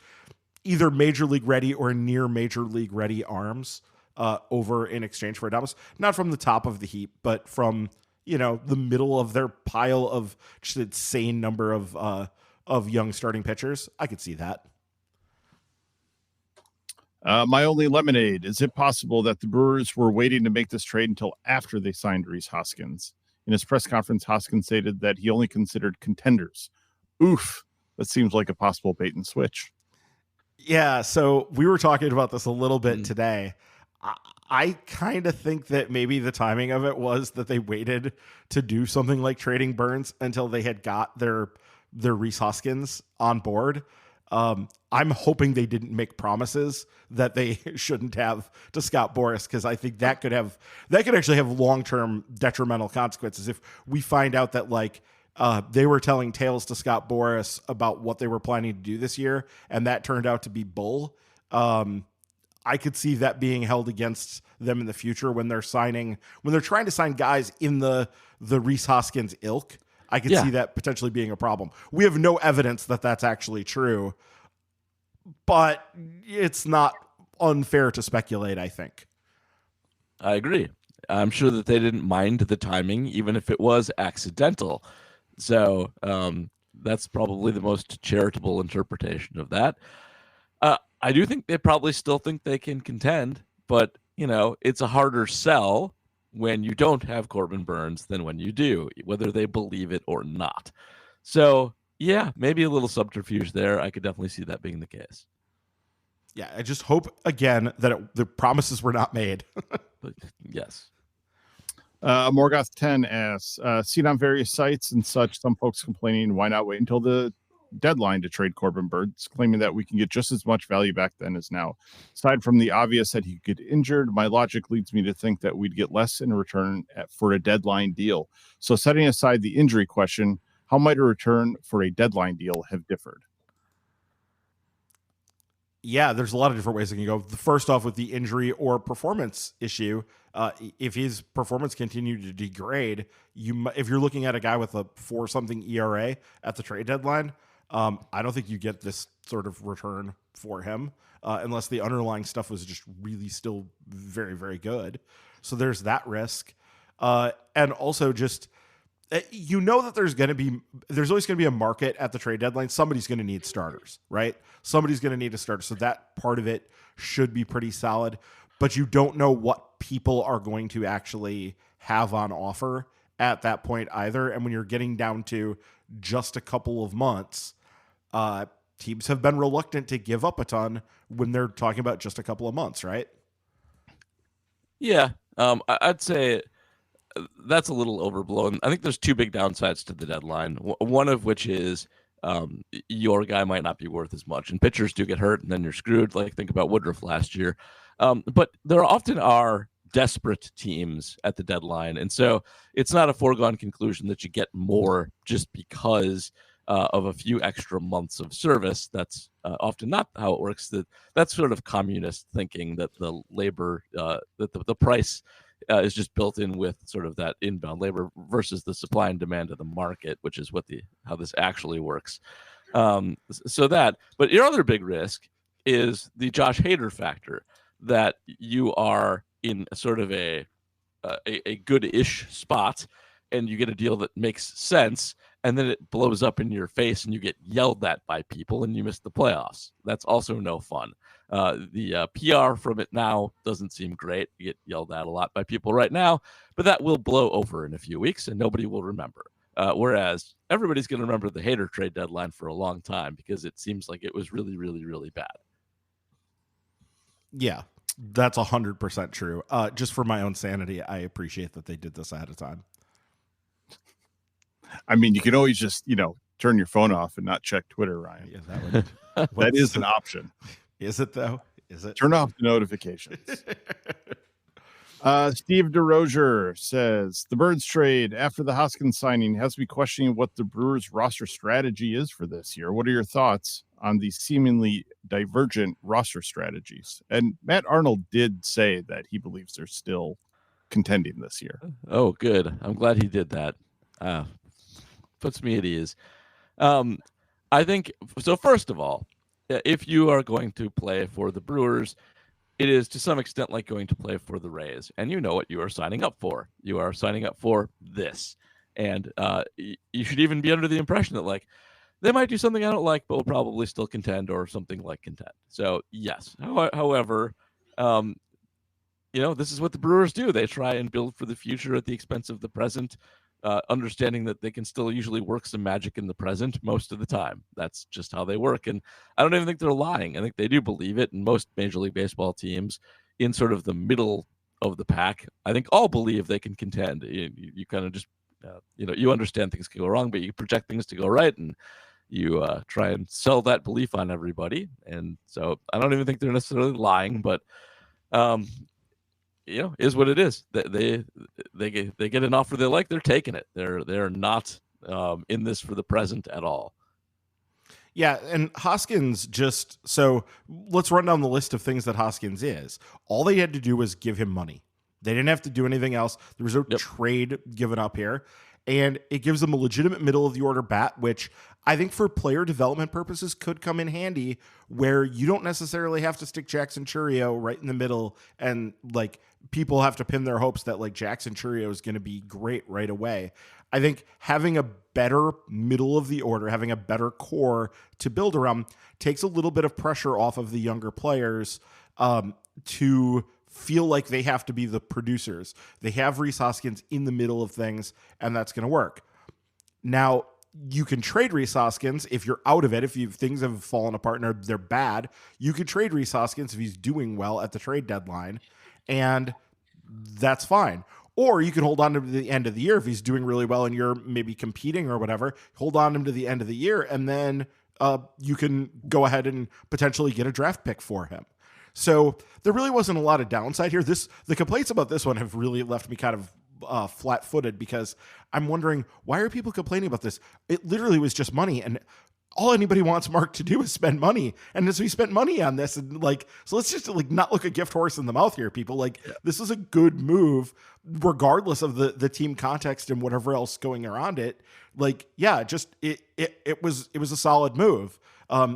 Speaker 3: either major league ready or near major league ready arms over in exchange for Adames. Not from the top of the heap, but from, the middle of their pile of just an insane number of young starting pitchers. I could see that.
Speaker 1: My only lemonade. Is it possible that the Brewers were waiting to make this trade until after they signed Rhys Hoskins? In his press conference, Hoskins stated that he only considered contenders. Oof, that seems like a possible bait and switch.
Speaker 3: Yeah, so we were talking about this a little bit today. I kind of think that maybe the timing of it was that they waited to do something like trading Burnes until they had got their Rhys Hoskins on board. I'm hoping they didn't make promises that they shouldn't have to Scott Boras, because I think that could actually have long-term detrimental consequences if we find out that they were telling tales to Scott Boras about what they were planning to do this year, and that turned out to be bull. I could see that being held against them in the future when they're trying to sign guys in the Rhys Hoskins ilk. I could see that potentially being a problem. We have no evidence that that's actually true, but it's not unfair to speculate, I think.
Speaker 2: I agree. I'm sure that they didn't mind the timing, even if it was accidental. So that's probably the most charitable interpretation of that. I do think they probably still think they can contend, but, it's a harder sell when you don't have Corbin Burnes than when you do, whether they believe it or not. So, yeah, maybe a little subterfuge there. I could definitely see that being the case.
Speaker 3: Yeah, I just hope, again, that the promises were not made.
Speaker 2: But, yes.
Speaker 1: Morgoth 10 asks, seen on various sites and such, some folks complaining, why not wait until the deadline to trade Corbin Burnes, claiming that we can get just as much value back then as now. Aside from the obvious that he could get injured, my logic leads me to think that we'd get less in return for a deadline deal. So setting aside the injury question, how might a return for a deadline deal have differed?
Speaker 3: Yeah, there's a lot of different ways it can go. First off, with the injury or performance issue, if his performance continued to degrade, if you're looking at a guy with a 4-something ERA at the trade deadline, I don't think you get this sort of return for him unless the underlying stuff was just really still very, very good. So there's that risk. And also just, that there's always going to be a market at the trade deadline. Somebody's going to need starters, right? Somebody's going to need a starter. So that part of it should be pretty solid, but you don't know what people are going to actually have on offer at that point either. And when you're getting down to just a couple of months, teams have been reluctant to give up a ton when they're talking about just a couple of months, right?
Speaker 2: Yeah, I'd say that's a little overblown. I think there's two big downsides to the deadline. One of which is your guy might not be worth as much, and pitchers do get hurt, and then you're screwed. Like think about Woodruff last year. But there often are desperate teams at the deadline, and so it's not a foregone conclusion that you get more just because of a few extra months of service. That's often not how it works. That's sort of communist thinking that the labor, that the price is just built in with sort of that inbound labor versus the supply and demand of the market, which is how this actually works. But your other big risk is the Josh Hader factor, that you are in sort of a good-ish spot and you get a deal that makes sense, and then it blows up in your face and you get yelled at by people and you miss the playoffs. That's also no fun. The PR from it now doesn't seem great. You get yelled at a lot by people right now, but that will blow over in a few weeks and nobody will remember. Whereas everybody's going to remember the Hader trade deadline for a long time because it seems like it was really, really, really bad.
Speaker 3: Yeah, that's 100% true. Just for my own sanity, I appreciate that they did this ahead of time.
Speaker 1: I mean, you can always just, turn your phone off and not check Twitter, Ryan.
Speaker 3: Yeah,
Speaker 1: that is an option.
Speaker 3: Is it though? Is it?
Speaker 1: Turn off the notifications. Steve DeRozier says the Burnes trade after the Hoskins signing has me questioning what the Brewers roster strategy is for this year. What are your thoughts on these seemingly divergent roster strategies? And Matt Arnold did say that he believes they're still contending this year.
Speaker 2: Oh, good. I'm glad he did that. Puts me at ease. I think so. First of all, if you are going to play for the Brewers, it is to some extent like going to play for the Rays, and you know what you are signing up for. You are signing up for this, and you should even be under the impression that like they might do something I don't like, but will probably still contend or something like contend. So yes. However, this is what the Brewers do. They try and build for the future at the expense of the present. Understanding that they can still usually work some magic in the present most of the time. That's just how they work. And I don't even think they're lying. I think they do believe it. And most Major League Baseball teams in sort of the middle of the pack, I think all believe they can contend. You kind of just, you understand things can go wrong, but you project things to go right. And you try and sell that belief on everybody. And so I don't even think they're necessarily lying, but is what it is. They get an offer they like, they're taking it. They're not in this for the present at all.
Speaker 3: Yeah, and Hoskins so let's run down the list of things that Hoskins is. All they had to do was give him money. They didn't have to do anything else. There was no trade given up here. And it gives them a legitimate middle of the order bat, which I think for player development purposes could come in handy, where you don't necessarily have to stick Jackson Chourio right in the middle and like people have to pin their hopes that like Jackson Chourio is going to be great right away. I think having a better middle of the order, having a better core to build around takes a little bit of pressure off of the younger players to feel like they have to be the producers. They have Rhys Hoskins in the middle of things, and that's going to work. Now, you can trade Rhys Hoskins if you're out of it. If things have fallen apart and they're bad, you could trade Rhys Hoskins if he's doing well at the trade deadline, and that's fine. Or you can hold on to him to the end of the year if he's doing really well and you're maybe competing or whatever. Hold on to him to the end of the year, and then you can go ahead and potentially get a draft pick for him. So there really wasn't a lot of downside here. The complaints about this one have really left me kind of flat-footed because I'm wondering, why are people complaining about this? It literally was just money, and all anybody wants Mark to do is spend money. And so he spent money on this, and so let's just not look a gift horse in the mouth here, people. This is a good move, regardless of the team context and whatever else going around it. It was a solid move.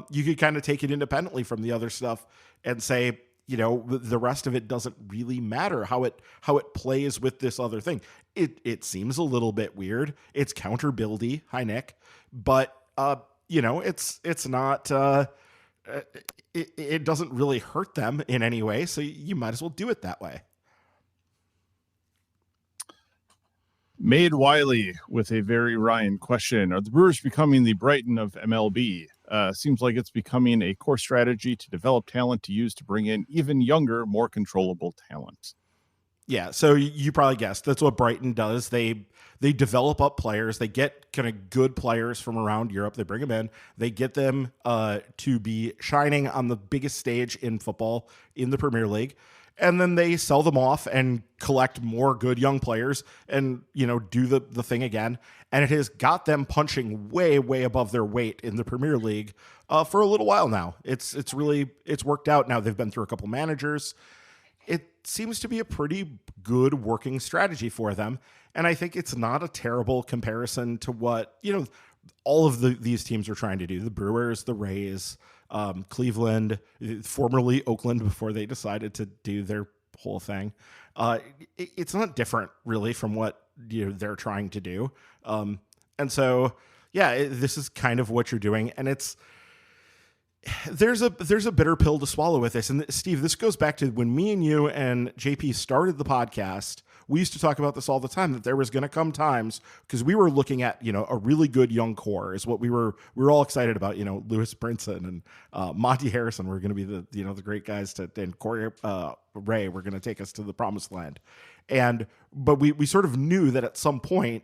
Speaker 3: You could kind of take it independently from the other stuff and say, the rest of it doesn't really matter how it plays with this other thing. It seems a little bit weird. It's counter buildy. Hi, Nick. But, it's not, it doesn't really hurt them in any way. So you might as well do it that way.
Speaker 1: Made Wiley with a very Ryan question. Are the Brewers becoming the Brighton of MLB? Seems like it's becoming a core strategy to develop talent to use to bring in even younger, more controllable talent.
Speaker 3: Yeah, so you probably guessed. That's what Brighton does. They develop up players. They get kind of good players from around Europe. They bring them in. They get them to be shining on the biggest stage in football in the Premier League. And then they sell them off and collect more good young players and, do the thing again. And it has got them punching way, way above their weight in the Premier League for a little while now. It's worked out. Now they've been through a couple managers. It seems to be a pretty good working strategy for them. And I think it's not a terrible comparison to what, all of these teams are trying to do. The Brewers, the Rays, Cleveland, formerly Oakland before they decided to do their whole thing. It's not different really from what they're trying to do. And so, this is kind of what you're doing. And there's a bitter pill to swallow with this. And Steve, this goes back to when me and you and JP started the podcast. We used to talk about this all the time, that there was going to come times, because we were looking at, a really good young core is what we were all excited about. Lewis Brinson and Monty Harrison were going to be the great guys and Corey Ray were going to take us to the promised land. But we sort of knew that at some point,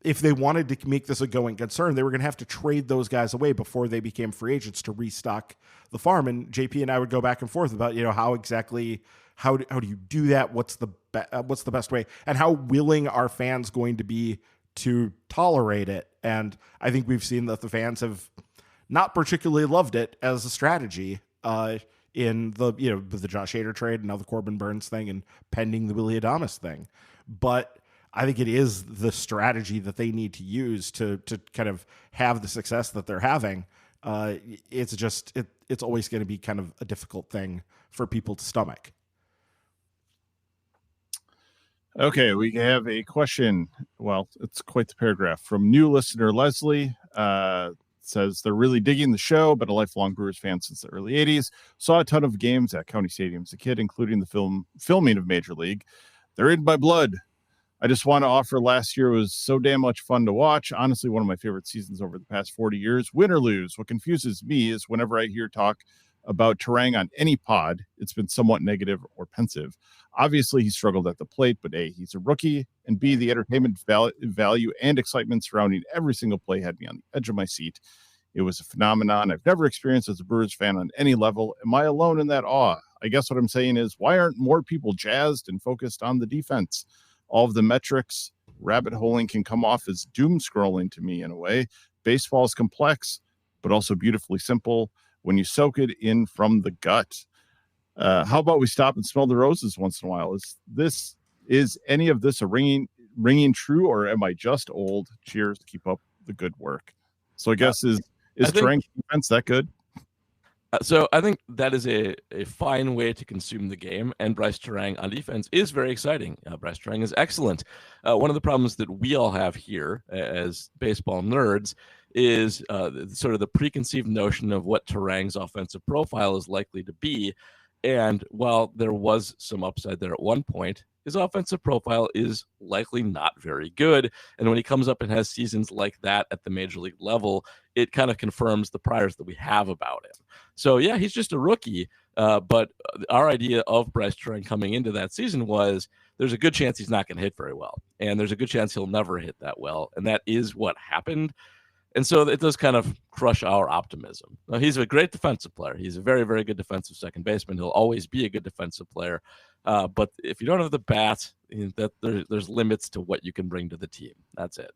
Speaker 3: if they wanted to make this a going concern, they were going to have to trade those guys away before they became free agents to restock the farm. And JP and I would go back and forth about, how exactly, how do you do that? What's the best way? And how willing are fans going to be to tolerate it? And I think we've seen that the fans have not particularly loved it as a strategy in the Josh Hader trade and now the Corbin Burnes thing and pending the Willy Adames thing. But I think it is the strategy that they need to use to kind of have the success that they're having. It's always going to be kind of a difficult thing for people to stomach.
Speaker 1: Okay, we have a question. Well, it's quite the paragraph from new listener Leslie. Says they're really digging the show, but a lifelong Brewers fan since the early 80s. Saw a ton of games at County Stadium as a kid, including the filming of Major League. They're in my blood. I just want to offer last year was so damn much fun to watch. Honestly, one of my favorite seasons over the past 40 years. Win or lose, what confuses me is whenever I hear talk about Turang on any pod, it's been somewhat negative or pensive. Obviously, he struggled at the plate, but A, he's a rookie, and B, the entertainment value and excitement surrounding every single play had me on the edge of my seat. It was a phenomenon I've never experienced as a Brewers fan on any level. Am I alone in that awe? I guess what I'm saying is, why aren't more people jazzed and focused on the defense? All of the metrics, rabbit holing can come off as doom scrolling to me in a way. Baseball is complex, but also beautifully simple when you soak it in from the gut. How about we stop and smell the roses once in a while? Is any of this a ringing true, or am I just old? Cheers. Keep up the good work. So I guess is Turang's defense that good?
Speaker 2: So I think that is a fine way to consume the game, and Bryce Turang on defense is very exciting. Bryce Turang is excellent. One of the problems that we all have here as baseball nerds is sort of the preconceived notion of what Turang's offensive profile is likely to be. And while there was some upside there at one point, his offensive profile is likely not very good. And when he comes up and has seasons like that at the major league level, it kind of confirms the priors that we have about him. So, yeah, he's just a rookie. But our idea of Bryce Turang coming into that season was there's a good chance he's not going to hit very well. And there's a good chance he'll never hit that well. And that is what happened. And so it does kind of crush our optimism. Now, he's a great defensive player. He's a very, very good defensive second baseman. He'll always be a good defensive player. But if you don't have the bat, there's limits to what you can bring to the team. That's it.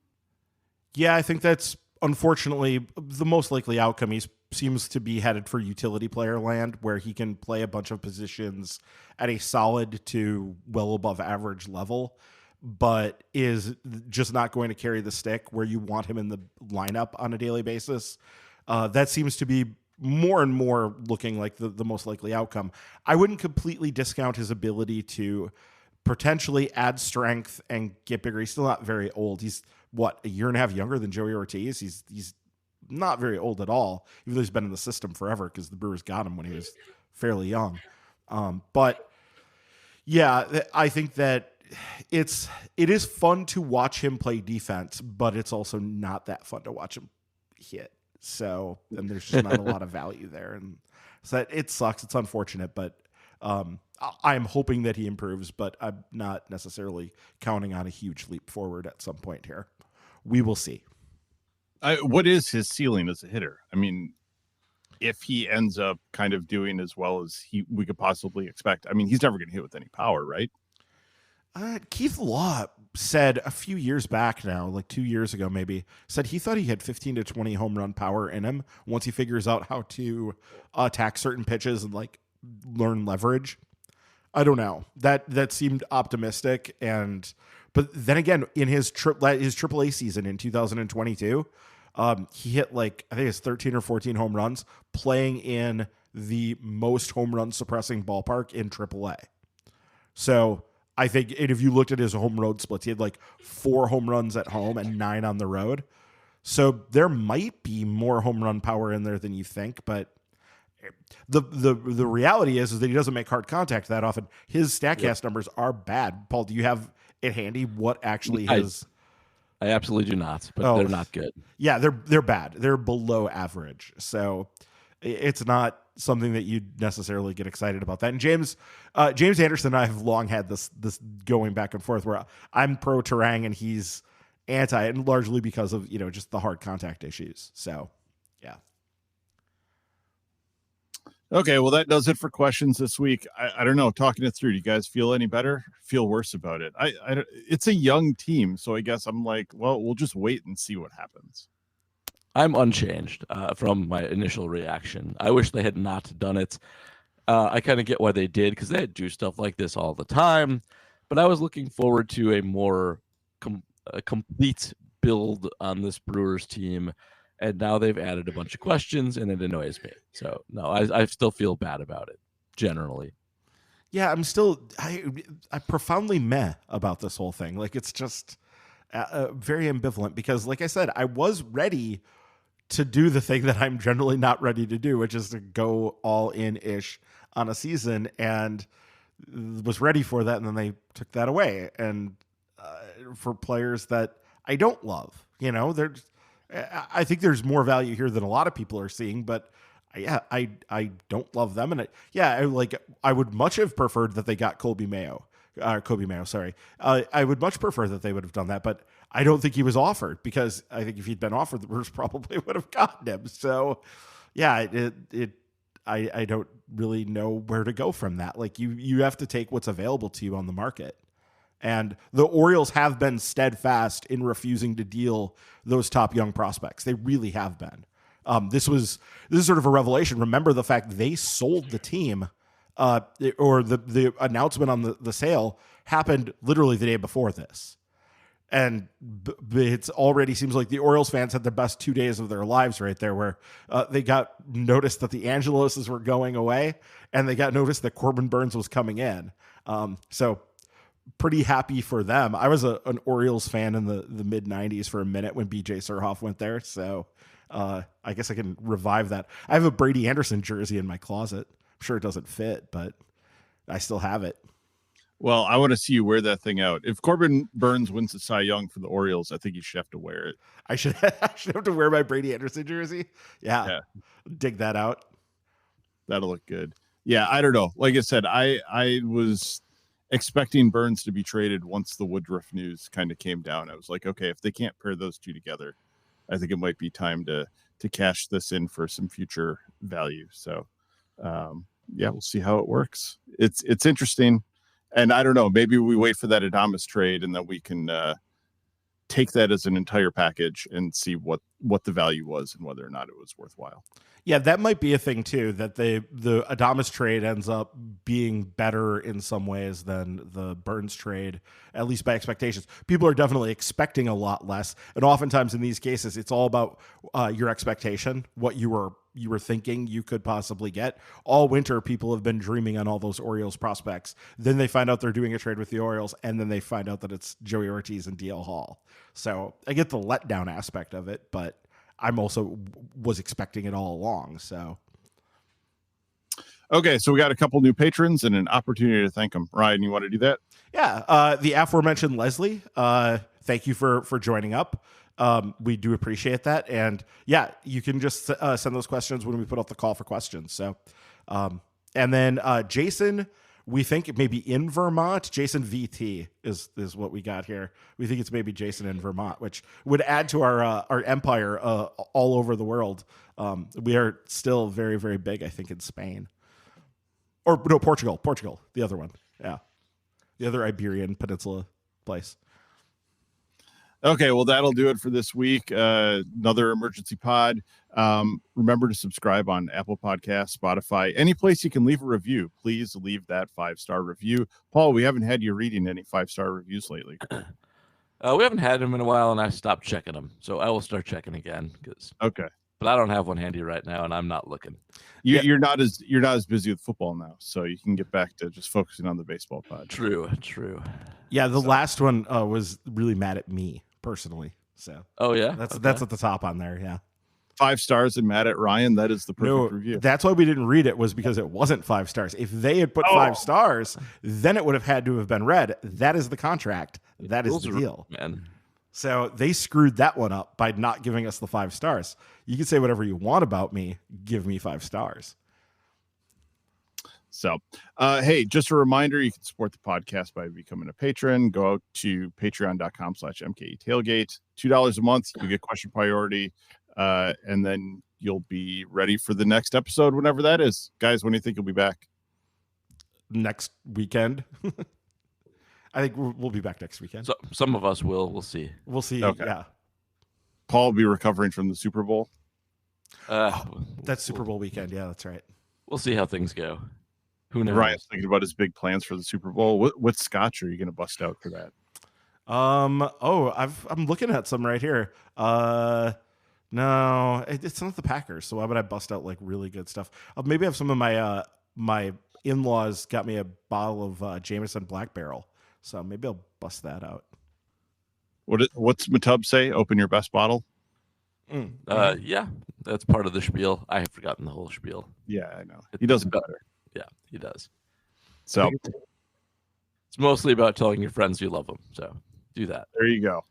Speaker 3: Yeah, I think that's unfortunately the most likely outcome. He seems to be headed for utility player land, where he can play a bunch of positions at a solid to well above average level, but is just not going to carry the stick where you want him in the lineup on a daily basis. That seems to be more and more looking like the most likely outcome. I wouldn't completely discount his ability to potentially add strength and get bigger. He's still not very old. He's a year and a half younger than Joey Ortiz. He's not very old at all, even though he's been in the system forever because the Brewers got him when he was fairly young. But yeah, I think that it is fun to watch him play defense, but it's also not that fun to watch him hit. So, and there's just not a lot of value there. And so it sucks. It's unfortunate, but I'm hoping that he improves, but I'm not necessarily counting on a huge leap forward at some point here. We will see.
Speaker 1: What is his ceiling as a hitter? I mean, if he ends up kind of doing as well as we could possibly expect, I mean, he's never going to hit with any power, right?
Speaker 3: Keith Law said a few years back now, like 2 years ago maybe, said he thought he had 15 to 20 home run power in him once he figures out how to attack certain pitches and like learn leverage. I don't know. That seemed optimistic, but then again, in his AAA season in 2022, he hit like I think it's 13 or 14 home runs playing in the most home run suppressing ballpark in AAA. So I think if you looked at his home road splits, he had like 4 home runs at home and 9 on the road. So there might be more home run power in there than you think, but the reality is that he doesn't make hard contact that often. His StatCast numbers are bad. Paul, do you have it handy? What actually his?
Speaker 2: I absolutely do not, but they're not good.
Speaker 3: Yeah, they're bad. They're below average. So it's not something that you'd necessarily get excited about that. And James Anderson and I have long had this going back and forth where I'm pro Terang and he's anti, and largely because of, just the hard contact issues. So, yeah.
Speaker 1: Okay, well, that does it for questions this week. I don't know. Talking it through, do you guys feel any better? Feel worse about it? It's a young team, so I guess I'm like, well, we'll just wait and see what happens.
Speaker 2: I'm unchanged from my initial reaction. I wish they had not done it. I kind of get why they did, because they do stuff like this all the time. But I was looking forward to a more complete build on this Brewers team. And now they've added a bunch of questions, and it annoys me. So, no, I still feel bad about it, generally.
Speaker 3: Yeah, I'm still I'm profoundly meh about this whole thing. Like, it's just very ambivalent because, like I said, I was ready to do the thing that I'm generally not ready to do, which is to go all in-ish on a season, and was ready for that, and then they took that away. And for players that I don't love, I think there's more value here than a lot of people are seeing, but I don't love them. And I would much have preferred that they got Coby Mayo. Sorry. I would much prefer that they would have done that, but I don't think he was offered, because I think if he'd been offered, the Brewers probably would have gotten him. So yeah, I don't really know where to go from that. Like you have to take what's available to you on the market. And the Orioles have been steadfast in refusing to deal those top young prospects. They really have been. This is sort of a revelation. Remember the fact they sold the team, or the announcement on the sale happened literally the day before this. And it already seems like the Orioles fans had the best 2 days of their lives right there, where they got noticed that the Angeloses were going away, and they got noticed that Corbin Burnes was coming in. So pretty happy for them. I was an Orioles fan in the mid 90s for a minute when BJ Surhoff went there. So I guess I can revive that. I have a Brady Anderson jersey in my closet. I'm sure it doesn't fit, but I still have it.
Speaker 1: Well, I want to see you wear that thing out. If Corbin Burnes wins the Cy Young for the Orioles, I think you should have to wear it.
Speaker 3: I should have to wear my Brady Anderson jersey. Yeah. Dig that out.
Speaker 1: That'll look good. Yeah, I don't know. Like I said, I was expecting Burnes to be traded once the Woodruff news kind of came down. I was like, okay, if they can't pair those two together, I think it might be time to cash this in for some future value. So, we'll see how it works. It's interesting. And I don't know, maybe we wait for that Adames trade and then we can take that as an entire package and see what the value was and whether or not it was worthwhile.
Speaker 3: Yeah, that might be a thing too, that the Adames trade ends up being better in some ways than the Burnes trade, at least by expectations. People are definitely expecting a lot less. And oftentimes in these cases, it's all about your expectation, what you were thinking you could possibly get. All winter, people have been dreaming on all those Orioles prospects. Then they find out they're doing a trade with the Orioles, and then they find out that it's Joey Ortiz and DL Hall. So I get the letdown aspect of it, but I'm also was expecting it all along. So,
Speaker 1: okay, so we got a couple new patrons and an opportunity to thank them. Ryan, you want to do that?
Speaker 3: Yeah, the aforementioned Leslie. Thank you for joining up. We do appreciate that, and yeah, you can just send those questions when we put out the call for questions. So, and then Jason. We think it may be in Vermont. Jason VT is what we got here. We think it's maybe Jason in Vermont, which would add to our empire all over the world. We are still very, very big, I think, in Spain. Or no, Portugal, the other one. Yeah. The other Iberian Peninsula place.
Speaker 1: Okay, well, that'll do it for this week. Another emergency pod. Remember to subscribe on Apple Podcasts, Spotify, any place you can leave a review. Please leave that 5-star review. Paul, we haven't had you reading any 5-star reviews lately.
Speaker 2: We haven't had them in a while, and I stopped checking them. So I will start checking again.
Speaker 1: Okay.
Speaker 2: But I don't have one handy right now, and I'm not looking.
Speaker 1: You're not as busy with football now, so you can get back to just focusing on the baseball pod.
Speaker 2: True.
Speaker 3: Yeah, the last one was really mad at me personally. So
Speaker 2: oh yeah,
Speaker 3: that's at the top on there. Yeah.
Speaker 1: 5 stars and mad at Ryan. That is the perfect
Speaker 3: No,
Speaker 1: review.
Speaker 3: that's why we didn't read it, was because it wasn't 5 stars. If they had put 5 stars, then it would have had to have been read. That is the contract. That is the deal.
Speaker 2: Man.
Speaker 3: So they screwed that one up by not giving us the 5 stars. You can say whatever you want about me. Give me 5 stars.
Speaker 1: So, hey, just a reminder, you can support the podcast by becoming a patron. Go out to patreon.com/MKE Tailgate. $2 a month. You get question priority. And then you'll be ready for the next episode, whenever that is. Guys, when do you think you'll be back?
Speaker 3: Next weekend. I think we'll be back next weekend.
Speaker 2: So some of us will. We'll see.
Speaker 3: We'll see.
Speaker 1: Okay.
Speaker 3: Yeah.
Speaker 1: Paul will be recovering from the Super Bowl.
Speaker 3: That's Super Bowl weekend. Yeah, that's right.
Speaker 2: We'll see how things go. Who knows?
Speaker 1: Ryan's thinking about his big plans for the Super Bowl. What scotch are you going to bust out for that?
Speaker 3: I'm looking at some right here. No, it's not the Packers. So why would I bust out like really good stuff? Maybe I have some of my my in-laws got me a bottle of Jameson Black Barrel. So maybe I'll bust that out.
Speaker 1: What's Matub say? Open your best bottle.
Speaker 2: Yeah, that's part of the spiel. I have forgotten the whole spiel.
Speaker 1: Yeah, I know. He does it better.
Speaker 2: Yeah, he does.
Speaker 1: So
Speaker 2: it's mostly about telling your friends you love them. So do that.
Speaker 1: There you go.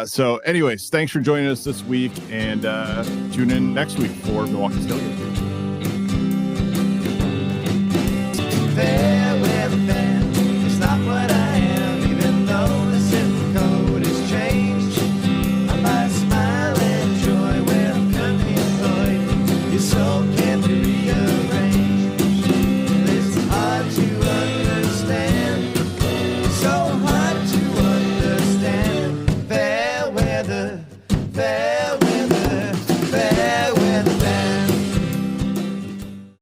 Speaker 1: So anyways, thanks for joining us this week, and tune in next week for Milwaukee's Tailgate.